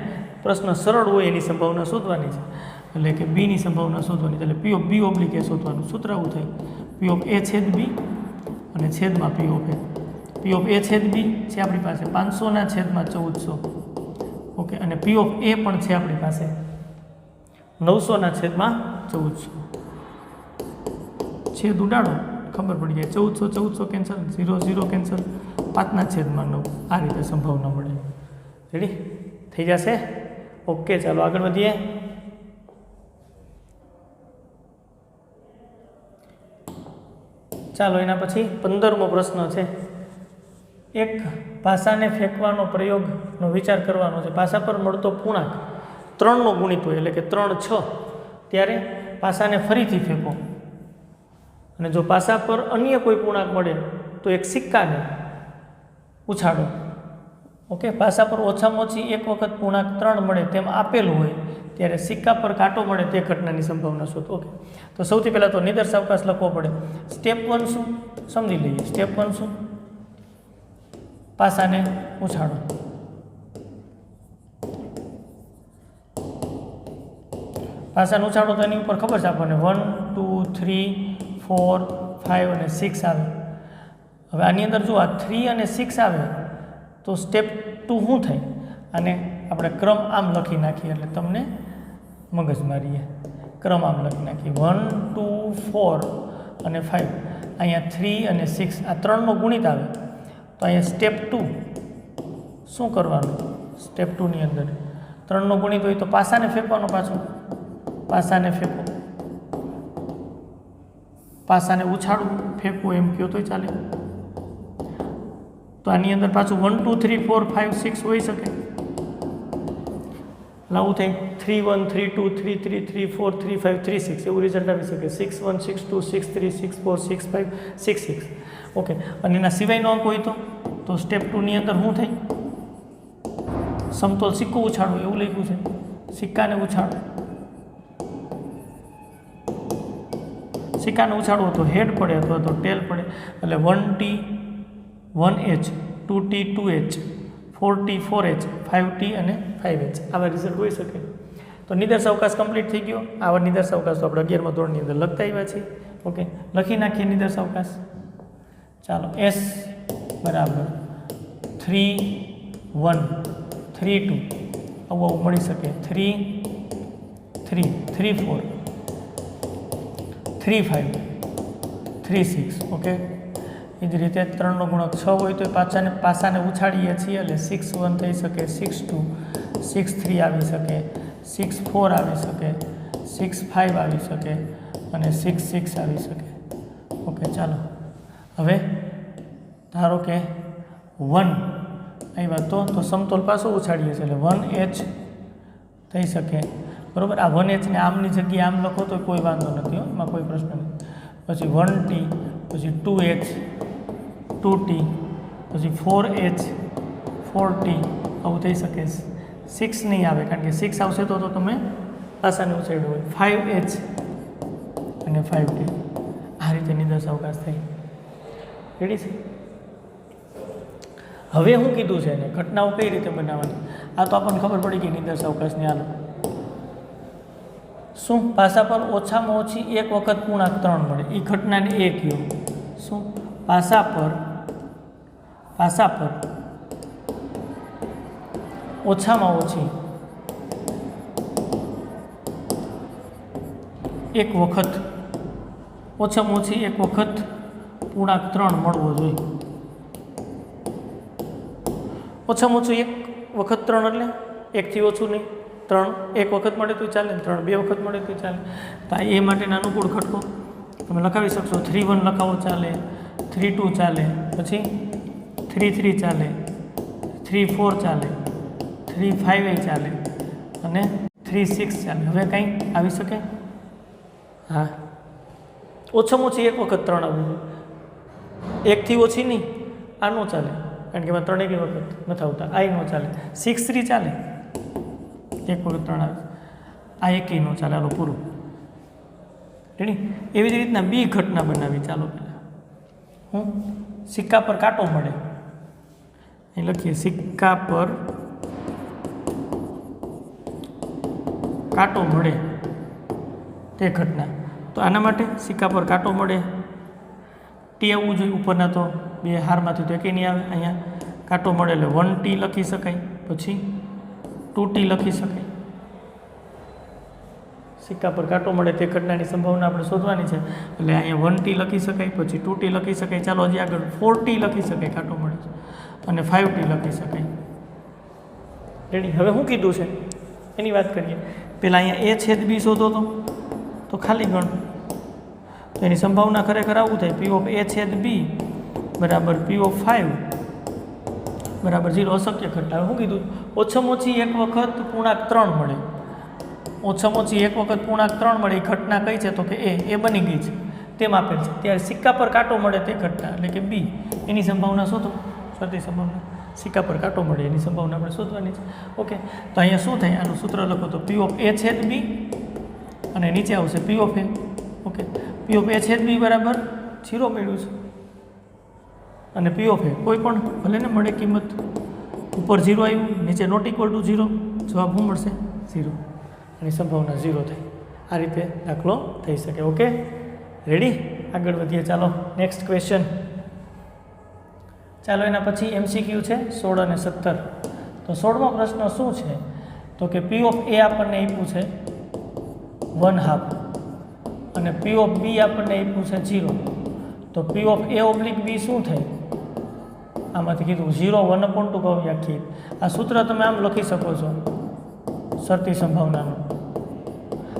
પ્રશ્ન સરળ હોય એની સંભાવના શોધવાની છે, એટલે કે બીની સંભાવના શોધવાની છે. એટલે પી ઓફ બી ઓબ્લિક એ શોધવાનું. સૂત્ર આવું થાય પી ઓફ એ છેદ બી અને છેદમાં પી of A. P of A છેદ બી છે આપણી પાસે 500 ના છેદમાં 1400. ઓકે, અને પી ઓફ એ પણ છે આપણી પાસે 900 ના છેદમાં 1400. છેદ ઉડાડો ખબર પડી જાય. 1400 કેન્સલ, 0 0 કેન્સલ, 5 ના છેદમાં 9. આ રીતે સંભાવના મળે. રેડી થઈ જશે? ઓકે, ચાલો આગળ વધીએ. ચાલો એના પછી 15મો પ્રશ્ન છે. એક પાસાને ફેંકવાનો પ્રયોગનો વિચાર કરવાનો છે. પાસા પર મળતો પૂર્ણાંક 3નો ગુણિત હોય, એટલે કે 3 6, ત્યારે પાસાને ફરીથી ફેંકો. અને જો પાસા પર અન્ય કોઈ પૂર્ણાંક મળે તો એક સિક્કાને ઉછાળો. ઓકે, પાસા પર ઓછામાં ઓછી એક વખત પૂર્ણાંક 3 મળે તેમ આપેલું હોય ત્યારે સિક્કા પર કાંટો મળે તે ઘટનાની સંભાવના શોધો. ઓકે, તો સૌથી પહેલાં તો નિદર્શ અવકાશ લખવો પડે. સ્ટેપ 1 શું સમજી લઈએ. સ્ટેપ 1 શું? પાસાને ઉછાળો. પાસાને ઉછાળો તો એની ઉપર ખબર છે આપણને 1 2 3 4 5 અને 6 આવે. હવે આની અંદર જો આ 3 અને 6 આવે તો સ્ટેપ 2 શું થાય? અને આપણે ક્રમ આમ લખી નાખીએ એટલે તમને મગજ મારીએ. ક્રમ આમ લખી નાખીએ 1 2 4 અને 5. અહીંયા 3 અને 6 આ 3નો ગુણિત આવે તો અહીંયા સ્ટેપ 2 શું કરવાનું? સ્ટેપ 2 ની અંદર 3નો ગુણિત હોય તો પાસાને ફેંકવાનો. પાછો પાસાને ફેંકો. પાસાને ઉછાળવું, ફેંકવું એમ કહો તોય ચાલે. તો આની અંદર પાછું 1 2 3 4 5 6 હોઈ શકે. આવું થાય 3 1 3 2 3 3 3 4 3 5 3 6 એવું રિઝલ્ટ આવી શકે. 6 1 6 2 6 3 6 4 6 5 6 6. ઓકે, અને એના સિવાયનો અંક હોય તો સ્ટેપ 2 ની અંદર શું થાય? સમતોલ સિક્કો ઉછાળવો એવું લખ્યું છે. સિક્કાને ઉછાળો. સિક્કાને ઉછાળવો તો હેડ પડે અથવા તો ટેલ પડે. એટલે 1T 1H 2T 2H 4T 4H 5T અને 5H આવા રિઝલ્ટ હોઈ શકે. તો નિદર્શ અવકાશ કમ્પ્લીટ થઈ ગયો. આવા નિદર્શ અવકાશ તો આપણે 11મા ધોરણની અંદર લખતા આવ્યા છીએ. ઓકે, લખી નાખીએ નિદર્શ અવકાશ. ચાલો S બરાબર 3 1 3 2 આવું મળી શકે. 3 3 3 4 3 5 3 6. ઓકે, એ જ રીતે 3નો ગુણક 6 હોય તો પાસાને ઉછાળીએ છીએ એટલે 6 1 થઈ શકે, 6 2 6 3 આવી શકે, 6 4 આવી શકે, 6 5 આવી શકે અને 6 6 આવી શકે. ઓકે, ચાલો હવે ધારો કે 1 આવ્યા તો સમતોલ પાછો ઉછાળીએ છીએ એટલે 1H થઈ શકે. બરાબર, આ 1H ને આમની જગ્યાએ આમ લખો તો કોઈ વાંધો નથી, એમાં કોઈ પ્રશ્ન નથી. પછી 1T, પછી 2H 2T, પછી 4H 4T આવું થઈ શકે. 6 નહીં આવે કારણ કે 6 આવશે તો તમે પાસાને ઉછાળ્યું હોય. 5H અને 5T આ રીતે નિદર્શ અવકાશ થાય. રેડી છે? હવે હું કીધું છે એને ઘટનાઓ કઈ રીતે બનાવવાની આ તો આપણને ખબર પડી ગઈ નિદર્શ અવકાશની. હાલો, શું પાસા પર ઓછામાં ઓછી એક વખત પૂર્ણાંક 3 મળે એ ઘટનાને એ કયો. શું પાસા પર ઓછામાં ઓછી એક વખત પૂર્ણાંક 3 મળવો જોઈએ. ઓછામાં ઓછું એક વખત 3 એટલે એકથી ઓછું નહીં. 3 એક વખત મળે તો ચાલે, 3 2 વખત મળે તો ચાલે. તો એ માટેના અનુકૂળ ઘટકો તમે લખાવી શકશો. 3 1 લખાવો ચાલે, 3 2 ચાલે, પછી 3 3 ચાલે, 3 4 ચાલે, 3 5 ચાલે અને 3 6 ચાલે. હવે કંઈ આવી શકે? હા, ઓછામાં ઓછી એક વખત 3 આવી. એકથી ઓછી નહીં, આ ન ચાલે કારણ કે એમાં 3 એક વખત નથી આવતા. આ ન ચાલે. 6 3 ચાલે, એક વખત 3 આવે. આ એકેય ન ચાલે. હાલો પૂરું. રેડી? એવી જ રીતના બી ઘટના બનાવી. ચાલો પહેલાં હું સિક્કા પર કાંટો મળે અહીં લખીએ, સિક્કા પર કાંટો મળે તે ઘટના. તો આના માટે સિક્કા પર કાંટો મળે ટી આવવું જોઈએ, ઉપરના તો બે હારમાંથી તો એકેય નહીં આવે. અહીંયા કાંટો મળે એટલે 1t લખી શકાય, પછી 2t લખી શકાય. સિક્કા પર કાંટો મળે તે ઘટનાની સંભાવના આપણે શોધવાની છે, એટલે અહીંયા 1t લખી શકાય, પછી 2t લખી શકાય. ચાલો હજી આગળ 4t લખી શકાય, કાંટો મળે છે, અને 5t લખી શકાય. રેડી? હવે શું કીધું છે એની વાત કરીએ. પહેલાં અહીંયા a છેદ b શોધો તો ખાલી ગણ, તો એની સંભાવના ખરેખર આવું થાય, p ઓફ a છેદ b બરાબર p ઓફ 5 બરાબર 0. અશક્ય ઘટના. શું કીધું? ઓછામાં ઓછી એક વખત પૂર્ણાંક 3 મળે. ઓછામાં ઓછી એક વખત પૂર્ણાંક 3 મળે. એ ઘટના કઈ છે? તો કે એ બની ગઈ છે તેમ આપેલ છે. ત્યારે સિક્કા પર કાંટો મળે તે ઘટના એટલે કે બી, એની સંભાવના શોધો. શરતી સંભાવના સિક્કા પર કાંટો મળે એની સંભાવના આપણે શોધવાની છે. ઓકે, તો અહીંયા શું થાય? આનું સૂત્ર લખો તો p ઓફ a છેદ b અને નીચે આવશે p of a. Okay, p of a છેદ b બરાબર 0 મળ્યું છે, અને p ઓફ a કોઈ પણ ભલે ને મળે કિંમત, ઉપર 0 આવ્યું, નીચે નોટ ઇક્વલ ટુ 0, જવાબ શું મળશે? 0. અને સંભાવના 0 થાય. આ રીતે દાખલો થઈ શકે. Okay, ready? આગળ વધીએ. ચાલો નેક્સ્ટ ક્વેશ્ચન. ચાલો એના પછી MCQ છે 16 અને 17. તો 16મો પ્રશ્ન શું છે? તો કે p ઓફ a આપણને આપ્યું છે 1/2 અને p ઓફ b આપણને આપ્યું છે 0. તો p of a oblique b શું થાય? આમાંથી કીધું 0 1/2 વ્યાખ્યાયિત. આ સૂત્ર તમે આમ લખી શકો છો શરતી સંભાવનાનું.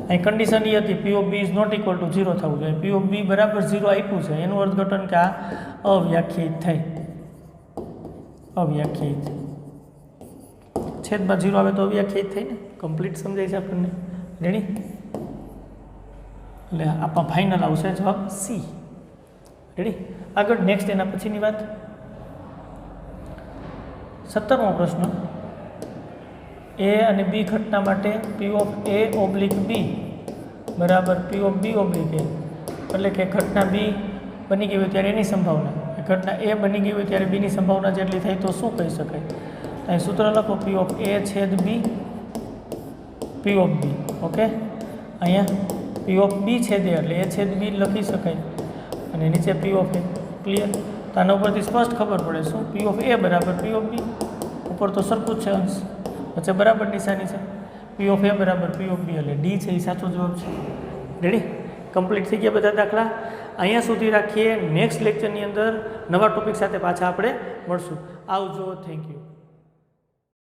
અહીં કન્ડિશન એ હતી p of b is not equal to 0 થવું જોઈએ. p ઓફ b બરાબર 0 આપ્યું છે, એનું અર્થઘટન કે આ અવ્યાખ્યાયિત થાય. અવ્યાખ્યાયિત છેદમાં 0 આવે તો અવ્યાખ્યાયિત થાય ને. કમ્પ્લીટ સમજાય છે આપણને? રેડી? એટલે આપણા ફાઇનલ આવશે જવાબ સી. રેડી? આગળ નેક્સ્ટ એના પછીની વાત. 17મો પ્રશ્ન. a અને b ઘટના માટે p of a oblique b બરાબર p of b oblique a, એટલે કે ઘટના b બની ગઈ હોય ત્યારે એની સંભાવના, ઘટના a બની ગઈ હોય ત્યારે b ની સંભાવના જેટલી થાય તો શું કહી શકાય? અહીં સૂત્ર લખો p ઓફ a છેદ b p of b. Okay, અહીંયા p ઓફ b છેદ a એટલે a છેદ b લખી શકાય, અને નીચે p ઓફ a. ક્લિયર? તો આના ઉપરથી સ્પષ્ટ ખબર પડે શું? p ઓફ a બરાબર p ઓફ b. ઉપર તો સરખું જ છે, અંશ વચ્ચે બરાબર નિશાની છે. p ઓફ a બરાબર p ઓફ b એટલે d છે એ સાચો જવાબ છે. રેડી? કમ્પ્લીટ થઈ ગયા બધા દાખલા. અહીંયા સુધી રાખીએ. નેક્સ્ટ લેક્ચરની અંદર નવા ટોપિક સાથે પાછા આપણે મળશું. આવજો. Thank you.